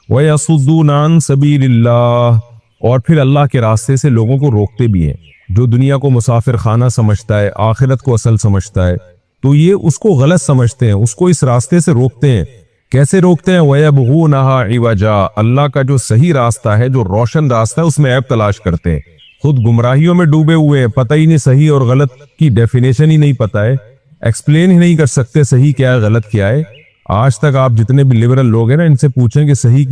وَيَصُدُّونَ عَن سَبِيلِ اللَّهِ، اور پھر اللہ کے راستے سے لوگوں کو روکتے بھی ہیں۔ جو دنیا کو مسافر خانہ سمجھتا ہے، آخرت کو اصل سمجھتا ہے، تو یہ اس کو غلط سمجھتے ہیں، اس کو اس راستے سے روکتے ہیں۔ کیسے روکتے ہیں؟ وَيَبْغُونَهَا عِوَجًا، اللہ کا جو صحیح راستہ ہے، جو روشن راستہ ہے، اس میں عیب تلاش کرتے ہیں۔ خود گمراہیوں میں ڈوبے ہوئے ہیں، پتہ ہی نہیں صحیح اور غلط کی ڈیفینیشن ہی نہیں پتہ ہے، ایکسپلین ہی نہیں کر سکتے صحیح کیا ہے غلط کیا ہے۔ آج تک آپ جتنے بھی لبرل لوگ ہیں نا، ان سے پوچھیں کہ صحیح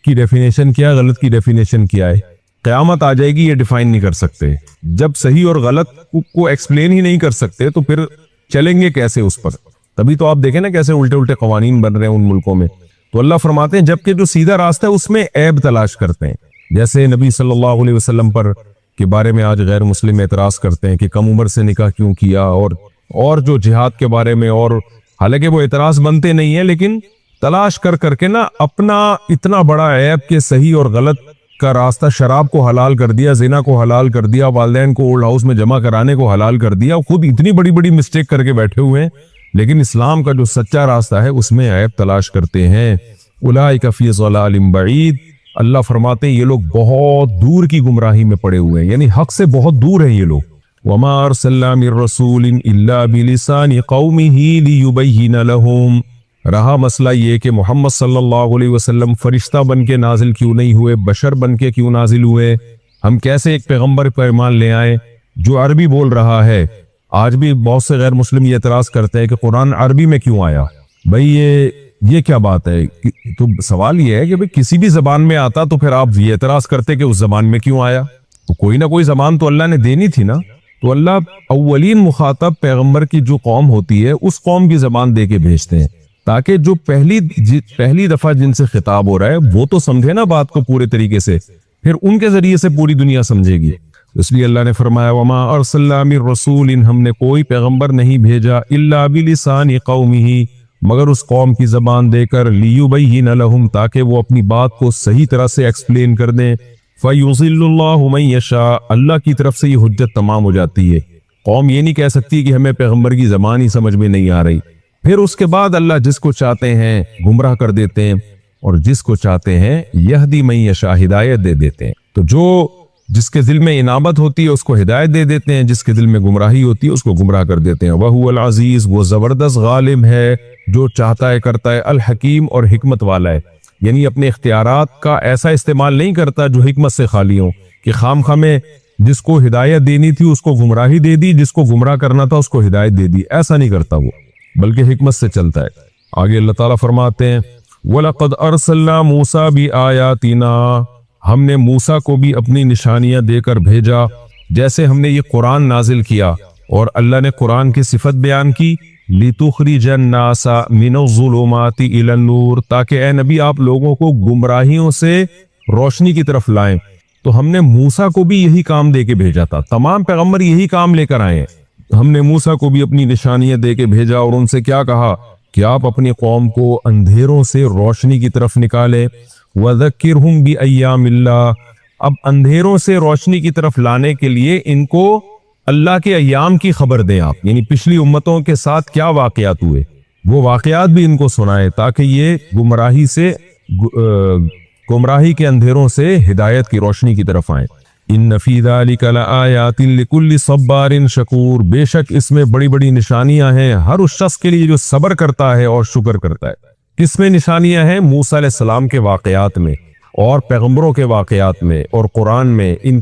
کی ڈیفینیشن کیا ہے، غلط کی ڈیفینیشن کیا ہے، قیامت آ جائے گی یہ ڈیفائن نہیں کر سکتے۔ جب صحیح اور غلط کو ایکسپلین ہی نہیں کر سکتے تو پھر چلیں گے کیسے اس پر؟ تبھی تو آپ دیکھیں نا کیسے الٹے الٹے قوانین بن رہے ہیں ان ملکوں میں۔ تو اللہ فرماتے ہیں جبکہ جو سیدھا راستہ ہے اس میں عیب تلاش کرتے ہیں۔ جیسے نبی صلی اللہ علیہ وسلم پر کے بارے میں آج غیر مسلم اعتراض کرتے ہیں کہ کم عمر سے نکاح کیوں کیا، اور جو جہاد کے بارے میں، اور حالانکہ وہ اعتراض بنتے نہیں ہیں لیکن تلاش کر کے نا اپنا اتنا بڑا عیب کہ صحیح اور غلط کا راستہ، شراب کو حلال کر دیا، زنا کو حلال کر دیا، والدین کو اولڈ ہاؤس میں جمع کرانے کو حلال کر دیا، خود اتنی بڑی بڑی مسٹیک کر کے بیٹھے ہوئے ہیں، لیکن اسلام کا جو سچا راستہ ہے اس میں عیب تلاش کرتے ہیں۔ اولئک فی ضلال بعید، اللہ فرماتے ہیں یہ لوگ بہت دور کی گمراہی میں پڑے ہوئے ہیں، یعنی حق سے بہت دور ہیں یہ لوگ۔ وما ارسلنا من رسول الا بلسان قومه ليبين لهم، رہا مسئلہ یہ کہ محمد صلی اللہ علیہ وسلم فرشتہ بن کے نازل کیوں نہیں ہوئے، بشر بن کے کیوں نازل ہوئے؟ ہم کیسے ایک پیغمبر پر ایمان لے آئیں جو عربی بول رہا ہے؟ آج بھی بہت سے غیر مسلم یہ اعتراض کرتے ہیں کہ قرآن عربی میں کیوں آیا؟ بھئی یہ کیا بات ہے؟ تو سوال یہ ہے کہ بھئی کسی بھی زبان میں آتا تو پھر آپ یہ اعتراض کرتے کہ اس زبان میں کیوں آیا؟ تو کوئی نہ کوئی زبان تو اللہ نے دینی تھی نا۔ تو اللہ اولین مخاطب پیغمبر کی جو قوم ہوتی ہے اس قوم کی زبان دے کے بھیجتے ہیں، تاکہ جو پہلی دفعہ جن سے خطاب ہو رہا ہے وہ تو سمجھے نا بات کو پورے طریقے سے، پھر ان کے ذریعے سے پوری دنیا سمجھے گی۔ اس لیے اللہ نے فرمایا وما ارسلنا من رسول، ہم نے کوئی پیغمبر نہیں بھیجا الا بلسان قومه، مگر اس قوم کی زبان دے کر، لیبین لہم، تاکہ وہ اپنی بات کو صحیح طرح سے ایکسپلین کر دیں۔ فَيُضِلُّ اللَّهُ مَن يَشَاءُ، اللہ کی طرف سے یہ حجت تمام ہو جاتی ہے۔ قوم یہ نہیں کہہ سکتی کہ ہمیں پیغمبر کی زبان ہی سمجھ میں نہیں آ رہی، پھر اس کے بعد اللہ جس کو چاہتے ہیں گمراہ کر دیتے ہیں، اور جس کو چاہتے ہیں یہدی من یشاء، ہدایت دے دیتے ہیں۔ تو جس کے دل میں انابت ہوتی ہے اس کو ہدایت دے دیتے ہیں، جس کے دل میں گمراہی ہوتی ہے اس کو گمراہ کر دیتے ہیں۔ وَهُوَ الْعَزِيزُ، وہ زبردست غالب ہے، جو چاہتا ہے کرتا ہے، الحکیم، اور حکمت والا ہے، یعنی اپنے اختیارات کا ایسا استعمال نہیں کرتا جو حکمت سے خالی ہوں، کہ خام خواہ میں جس کو ہدایت دینی تھی اس کو گمراہی دے دی، جس کو گمراہ کرنا تھا اس کو ہدایت دے دی، ایسا نہیں کرتا وہ، بلکہ حکمت سے چلتا ہے۔ آگے اللہ تعالیٰ فرماتے ہیں وَلَقَدْ أَرْسَلْنَا مُوسَى بِآيَاتِنَا، ہم نے موسیٰ کو بھی اپنی نشانیاں دے کر بھیجا، جیسے ہم نے یہ قرآن نازل کیا، اور اللہ نے قرآن کی صفت بیان کی، لِتُخْرِجَ النَّاسَ مِنَ الظُّلُمَاتِ إِلَى النُّورِ، تاکہ اے نبی آپ لوگوں کو گمراہیوں سے روشنی کی طرف لائیں۔ تو ہم نے موسیٰ کو بھی یہی کام دے کے بھیجا تھا، تمام پیغمبر یہی کام لے کر آئے ہیں۔ ہم نے موسیٰ کو بھی اپنی نشانیاں دے کے بھیجا، اور ان سے کیا کہا کہ آپ اپنی قوم کو اندھیروں سے روشنی کی طرف نکالیں، وَذَكِّرْهُمْ بِأَيَّامِ اللَّهِ، اب اندھیروں سے روشنی کی طرف لانے کے لیے ان کو اللہ کے ایام کی خبر دیں آپ، یعنی پچھلی امتوں کے ساتھ کیا واقعات ہوئے وہ واقعات بھی ان کو سنائے، تاکہ یہ گمراہی کے اندھیروں سے ہدایت کی روشنی کی طرف آئیں۔ ان فی ذلک لآیات لکل صبار شکور، بے شک اس میں بڑی بڑی نشانیاں ہیں ہر اس شخص کے لیے جو صبر کرتا ہے اور شکر کرتا ہے۔ کس میں نشانیاں ہیں؟ موسیٰ علیہ السلام کے واقعات میں، اور پیغمبروں کے واقعات میں، اور قرآن میں، ان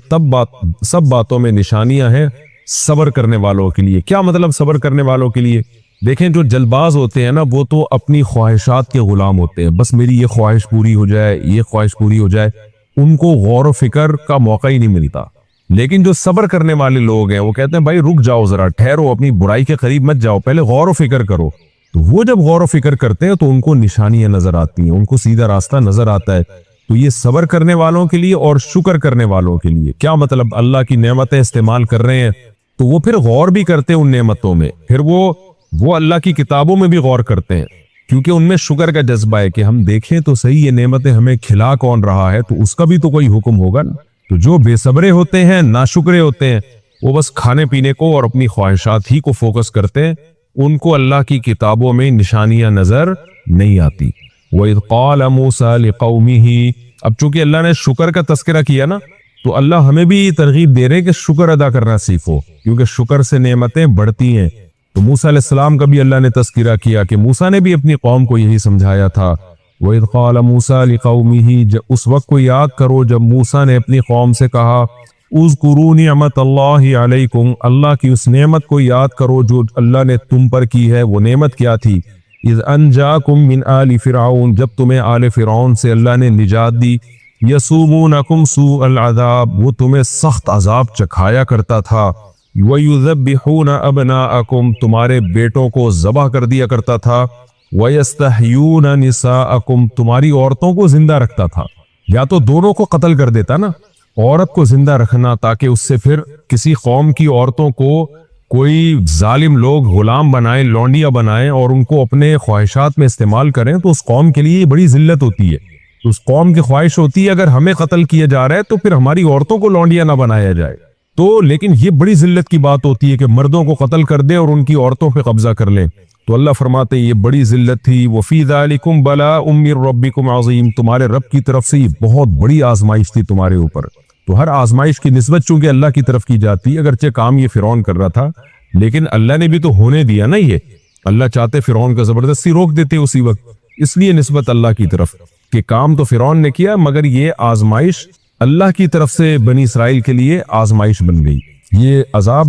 سب باتوں میں نشانیاں ہیں صبر کرنے والوں کے لیے۔ کیا مطلب صبر کرنے والوں کے لیے؟ دیکھیں جو جلد باز ہوتے ہیں نا وہ تو اپنی خواہشات کے غلام ہوتے ہیں، بس میری یہ خواہش پوری ہو جائے، یہ خواہش پوری ہو جائے، ان کو غور و فکر کا موقع ہی نہیں ملتا۔ لیکن جو صبر کرنے والے لوگ ہیں وہ کہتے ہیں بھائی رک جاؤ ذرا، ٹھہرو، اپنی برائی کے قریب مت جاؤ، پہلے غور و فکر کرو۔ تو وہ جب غور و فکر کرتے ہیں تو ان کو نشانیاں نظر آتی ہیں، ان کو سیدھا راستہ نظر آتا ہے۔ تو یہ صبر کرنے والوں کے لیے اور شکر کرنے والوں کے لیے۔ کیا مطلب؟ اللہ کی نعمتیں استعمال کر رہے ہیں تو وہ پھر غور بھی کرتے ہیں ان نعمتوں میں، پھر وہ اللہ کی کتابوں میں بھی غور کرتے ہیں، کیونکہ ان میں شکر کا جذبہ ہے کہ ہم دیکھیں تو صحیح یہ نعمتیں ہمیں کھلا کون رہا ہے، تو اس کا بھی تو کوئی حکم ہوگا نا۔ تو جو بے صبرے ہوتے ہیں، ناشکرے ہوتے ہیں، وہ بس کھانے پینے کو اور اپنی خواہشات ہی کو فوکس کرتے ہیں، ان کو اللہ کی کتابوں میں نشانیاں نظر نہیں آتی۔ وَإِذْ قَالَ مُوسَى لِقَوْمِهِ، اب چونکہ اللہ نے شکر کا تذکرہ کیا نا، تو اللہ ہمیں بھی ترغیب دے رہے کہ شکر ادا کرنا سیکھو، کیونکہ شکر سے نعمتیں بڑھتی ہیں۔ تو موسیٰ علیہ السلام کا بھی اللہ نے تذکرہ کیا کہ موسیٰ نے بھی اپنی قوم کو یہی سمجھایا تھا. وَإِذْ قَالَ مُوسَىٰ لِقَوْمِهِ اس وقت کو یاد کرو جب موسیٰ نے اپنی قوم سے کہا اذکروا نعمت اللہ علیکم, اللہ کی اس نعمت کو یاد کرو جو اللہ نے تم پر کی ہے. وہ نعمت کیا تھی؟ اذ انجاکم من آل فرعون, جب تمہیں آل فرعون سے اللہ نے نجات دی. یسومونکم سوء العذاب, وہ تمہیں سخت عذاب چکھایا کرتا تھا. وَيُذَبِّحُونَ أَبْنَاءَكُمْ, تمہارے بیٹوں کو ذبح کر دیا کرتا تھا. وَيَسْتَحْيُونَ نِسَاءَكُمْ, تمہاری عورتوں کو زندہ رکھتا تھا. یا تو دونوں کو قتل کر دیتا نا, عورت کو زندہ رکھنا تاکہ اس سے پھر کسی قوم کی عورتوں کو کوئی ظالم لوگ غلام بنائیں, لونڈیاں بنائیں اور ان کو اپنے خواہشات میں استعمال کریں, تو اس قوم کے لیے یہ بڑی ذلت ہوتی ہے. تو اس قوم کی خواہش ہوتی ہے اگر ہمیں قتل کیا جا رہا ہے تو پھر ہماری عورتوں کو لونڈیاں نہ بنایا جائے. تو لیکن یہ بڑی ذلت کی بات ہوتی ہے کہ مردوں کو قتل کر دے اور ان کی عورتوں پہ قبضہ کر لیں. تو اللہ فرماتے ہیں یہ بڑی ذلت تھی. وَفِي ذَلِكُمْ بَلَاءٌ مِّن رَبِّكُمْ عَظِيمٌ, تمہارے رب کی طرف سے یہ بہت بڑی آزمائش تھی تمہارے اوپر. تو ہر آزمائش کی نسبت چونکہ اللہ کی طرف کی جاتی ہے, اگرچہ کام یہ فرعون کر رہا تھا لیکن اللہ نے بھی تو ہونے دیا نا. یہ اللہ چاہتے فرعون کا زبردستی روک دیتے اسی وقت, اس لیے نسبت اللہ کی طرف کہ کام تو فرعون نے کیا مگر یہ آزمائش اللہ کی طرف سے بنی اسرائیل کے لیے آزمائش بن گئی. یہ عذاب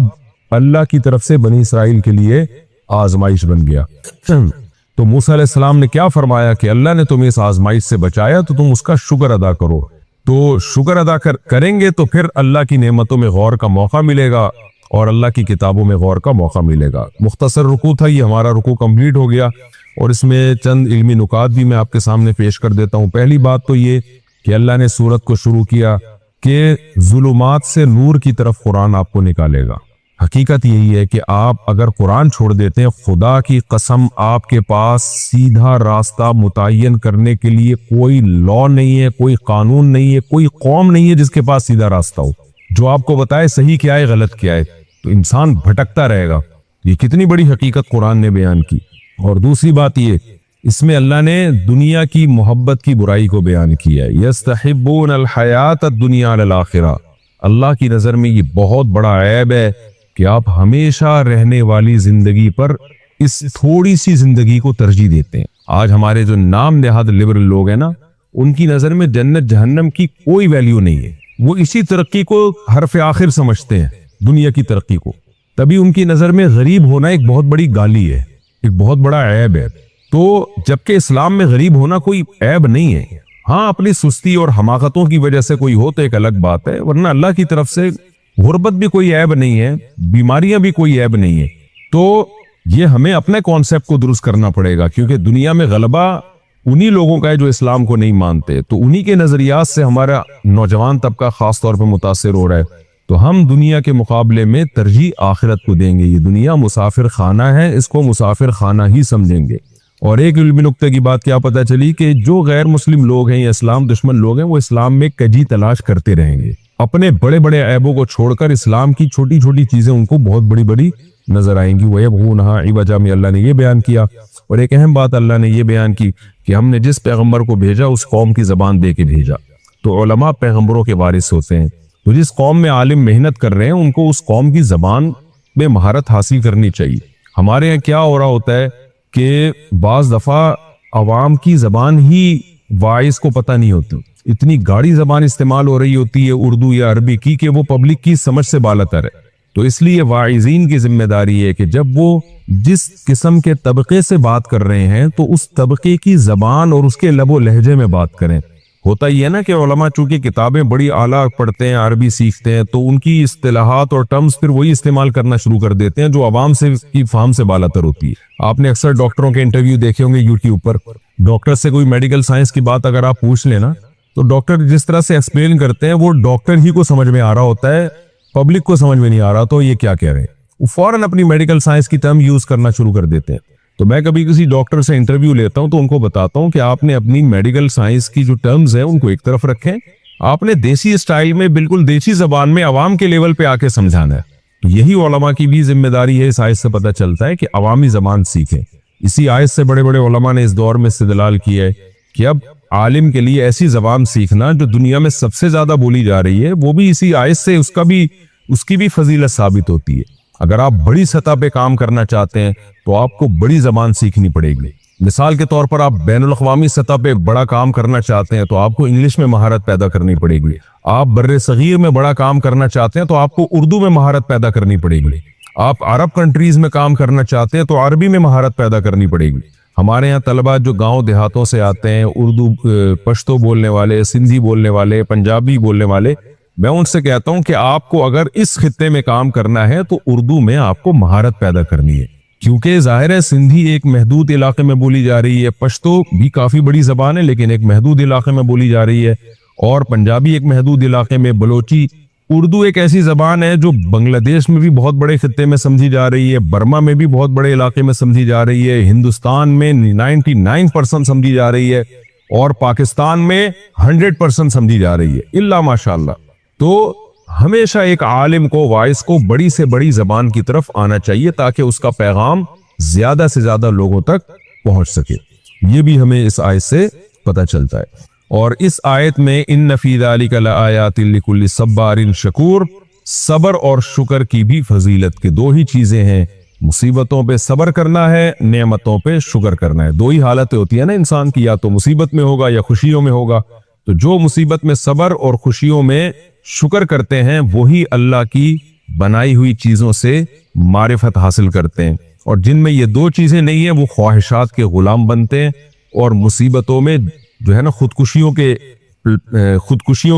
اللہ کی طرف سے بنی اسرائیل کے لیے آزمائش بن گیا. تو موسیٰ علیہ السلام نے کیا فرمایا کہ اللہ نے تمہیں اس آزمائش سے بچایا تو تم اس کا شکر ادا کرو. تو شکر ادا کریں گے تو پھر اللہ کی نعمتوں میں غور کا موقع ملے گا اور اللہ کی کتابوں میں غور کا موقع ملے گا. مختصر رکوع تھا یہ, ہمارا رکوع کمپلیٹ ہو گیا اور اس میں چند علمی نکات بھی میں آپ کے سامنے پیش کر دیتا ہوں. پہلی بات تو یہ کہ اللہ نے سورت کو شروع کیا کہ ظلمات سے نور کی طرف قرآن آپ کو نکالے گا. حقیقت یہی ہے کہ آپ اگر قرآن چھوڑ دیتے ہیں, خدا کی قسم آپ کے پاس سیدھا راستہ متعین کرنے کے لیے کوئی لا نہیں ہے, کوئی قانون نہیں ہے, کوئی قوم نہیں ہے جس کے پاس سیدھا راستہ ہو جو آپ کو بتائے صحیح کیا ہے غلط کیا ہے. تو انسان بھٹکتا رہے گا. یہ کتنی بڑی حقیقت قرآن نے بیان کی. اور دوسری بات یہ, اس میں اللہ نے دنیا کی محبت کی برائی کو بیان کیا ہے. یستحبون الحیات الدنیا علی الآخرہ, اللہ کی نظر میں یہ بہت بڑا عیب ہے کہ آپ ہمیشہ رہنے والی زندگی پر اس تھوڑی سی زندگی کو ترجیح دیتے ہیں. آج ہمارے جو نام نہاد لبرل لوگ ہیں نا, ان کی نظر میں جنت جہنم کی کوئی ویلیو نہیں ہے. وہ اسی ترقی کو حرف آخر سمجھتے ہیں, دنیا کی ترقی کو. تبھی ان کی نظر میں غریب ہونا ایک بہت بڑی گالی ہے, ایک بہت بڑا عیب ہے. تو جبکہ اسلام میں غریب ہونا کوئی عیب نہیں ہے. ہاں اپنی سستی اور حماقتوں کی وجہ سے کوئی ہو تو ایک الگ بات ہے, ورنہ اللہ کی طرف سے غربت بھی کوئی عیب نہیں ہے, بیماریاں بھی کوئی عیب نہیں ہے. تو یہ ہمیں اپنے کانسیپٹ کو درست کرنا پڑے گا, کیونکہ دنیا میں غلبہ انہی لوگوں کا ہے جو اسلام کو نہیں مانتے. تو انہی کے نظریات سے ہمارا نوجوان طبقہ خاص طور پہ متاثر ہو رہا ہے. تو ہم دنیا کے مقابلے میں ترجیح آخرت کو دیں گے. یہ دنیا مسافر خانہ ہے, اس کو مسافر خانہ ہی سمجھیں گے. اور ایک علمی نقطے کی بات کیا پتہ چلی کہ جو غیر مسلم لوگ ہیں یا اسلام دشمن لوگ ہیں, وہ اسلام میں کجی تلاش کرتے رہیں گے. اپنے بڑے بڑے عیبوں کو چھوڑ کر اسلام کی چھوٹی چھوٹی چیزیں ان کو بہت بڑی بڑی نظر آئیں گی. وَيَبْغُونَهَا عِوَجًا میں اللہ نے یہ بیان کیا. اور ایک اہم بات اللہ نے یہ بیان کی کہ ہم نے جس پیغمبر کو بھیجا اس قوم کی زبان دے کے بھیجا. تو علماء پیغمبروں کے وارث ہوتے ہیں. تو جس قوم میں عالم محنت کر رہے ہیں ان کو اس قوم کی زبان میں مہارت حاصل کرنی چاہیے. ہمارے یہاں کیا ہو رہا ہوتا ہے کہ بعض دفعہ عوام کی زبان ہی واعظ کو پتہ نہیں ہوتی. اتنی گاڑی زبان استعمال ہو رہی ہوتی ہے اردو یا عربی کی کہ وہ پبلک کی سمجھ سے بالاتر ہے. تو اس لیے واعظین کی ذمہ داری ہے کہ جب وہ جس قسم کے طبقے سے بات کر رہے ہیں تو اس طبقے کی زبان اور اس کے لب و لہجے میں بات کریں. ہوتا یہ ہے نا کہ علماء چونکہ کتابیں بڑی اعلیٰ پڑھتے ہیں, عربی سیکھتے ہیں, تو ان کی اصطلاحات اور ٹرمز پھر وہی استعمال کرنا شروع کر دیتے ہیں جو عوام سے کی فہم سے بالاتر ہوتی ہے. آپ نے اکثر ڈاکٹروں کے انٹرویو دیکھے ہوں گے یوٹیوب پر. ڈاکٹر سے کوئی میڈیکل سائنس کی بات اگر آپ پوچھ لینا تو ڈاکٹر جس طرح سے ایکسپلین کرتے ہیں وہ ڈاکٹر ہی کو سمجھ میں آ رہا ہوتا ہے, پبلک کو سمجھ میں نہیں آ رہا. تو یہ کیا کہہ رہے ہیں, وہ فوراً اپنی میڈیکل سائنس کی ٹرم یوز کرنا شروع کر دیتے ہیں. تو میں کبھی کسی ڈاکٹر سے انٹرویو لیتا ہوں تو ان کو بتاتا ہوں کہ آپ نے اپنی میڈیکل سائنس کی جو ٹرمز ہیں ان کو ایک طرف رکھیں, آپ نے دیسی اسٹائل میں بالکل دیسی زبان میں عوام کے لیول پہ آ کے سمجھانا ہے. یہی علماء کی بھی ذمہ داری ہے. اس آیت سے پتہ چلتا ہے کہ عوامی زبان سیکھیں. اسی آیت سے بڑے بڑے علماء نے اس دور میں استدلال کیا ہے کہ اب عالم کے لیے ایسی زبان سیکھنا جو دنیا میں سب سے زیادہ بولی جا رہی ہے, وہ بھی اسی آیت سے اس کی بھی فضیلت ثابت ہوتی ہے. اگر آپ بڑی سطح پہ کام کرنا چاہتے ہیں تو آپ کو بڑی زبان سیکھنی پڑے گی. مثال کے طور پر آپ بین الاقوامی سطح پہ بڑا کام کرنا چاہتے ہیں تو آپ کو انگلش میں مہارت پیدا کرنی پڑے گی. آپ بر صغیر میں بڑا کام کرنا چاہتے ہیں تو آپ کو اردو میں مہارت پیدا کرنی پڑے گی. آپ عرب کنٹریز میں کام کرنا چاہتے ہیں تو عربی میں مہارت پیدا کرنی پڑے گی. ہمارے یہاں طلبہ جو گاؤں دیہاتوں سے آتے ہیں، اردو پشتو بولنے والے، سندھی بولنے والے، پنجابی بولنے والے، میں ان سے کہتا ہوں کہ آپ کو اگر اس خطے میں کام کرنا ہے تو اردو میں آپ کو مہارت پیدا کرنی ہے. کیونکہ ظاہر ہے سندھی ایک محدود علاقے میں بولی جا رہی ہے، پشتو بھی کافی بڑی زبان ہے لیکن ایک محدود علاقے میں بولی جا رہی ہے، اور پنجابی ایک محدود علاقے میں، بلوچی. اردو ایک ایسی زبان ہے جو بنگلہ دیش میں بھی بہت بڑے خطے میں سمجھی جا رہی ہے، برما میں بھی بہت بڑے علاقے میں سمجھی جا رہی ہے، ہندوستان میں 99% سمجھی جا رہی ہے، اور پاکستان میں 100% سمجھی جا رہی ہے الا ماشاءاللہ. تو ہمیشہ ایک عالم کو، وائس کو بڑی سے بڑی زبان کی طرف آنا چاہیے تاکہ اس کا پیغام زیادہ سے زیادہ لوگوں تک پہنچ سکے. یہ بھی ہمیں اس آیت سے پتہ چلتا ہے. اور اس آیت میں ان فی ذلک لآیات لکل صبار شکور، صبر اور شکر کی بھی فضیلت کے دو ہی چیزیں ہیں. مصیبتوں پہ صبر کرنا ہے، نعمتوں پہ شکر کرنا ہے. دو ہی حالتیں ہوتی ہیں نا انسان کی، یا تو مصیبت میں ہوگا یا خوشیوں میں ہوگا. تو جو مصیبت میں صبر اور خوشیوں میں شکر کرتے ہیں وہی اللہ کی بنائی ہوئی چیزوں سے معرفت حاصل کرتے ہیں، اور جن میں یہ دو چیزیں نہیں ہیں وہ خواہشات کے غلام بنتے ہیں اور مصیبتوں میں جو ہے نا خودکشیوں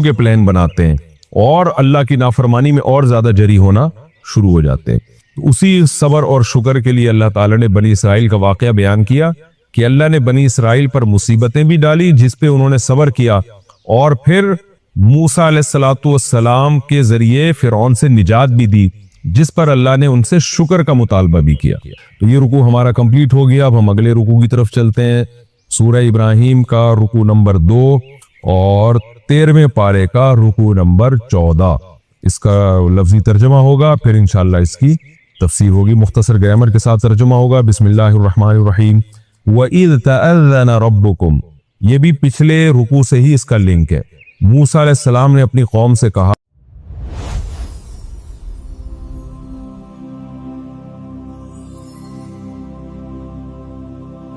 کے پلان بناتے ہیں اور اللہ کی نافرمانی میں اور زیادہ جری ہونا شروع ہو جاتے ہیں. اسی صبر اور شکر کے لیے اللہ تعالیٰ نے بنی اسرائیل کا واقعہ بیان کیا کہ اللہ نے بنی اسرائیل پر مصیبتیں بھی ڈالی جس پہ انہوں نے صبر کیا، اور پھر موسیٰ علیہ السلام کے ذریعے فرعون سے نجات بھی دی جس پر اللہ نے ان سے شکر کا مطالبہ بھی کیا. تو یہ رکوع ہمارا کمپلیٹ ہو گیا. اب ہم اگلے رکوع کی طرف چلتے ہیں. سورہ ابراہیم کا رکوع نمبر 2 اور 13ویں پارے کا رکوع نمبر 14. اس کا لفظی ترجمہ ہوگا، پھر انشاءاللہ اس کی تفسیر ہوگی، مختصر گرامر کے ساتھ ترجمہ ہوگا. بسم اللہ الرحمن الرحیم. وَإِذْ تَأَذَّنَ رَبُّكُمْ، یہ بھی پچھلے رکوع سے ہی اس کا لنک ہے. موسیٰ علیہ السلام نے اپنی قوم سے کہا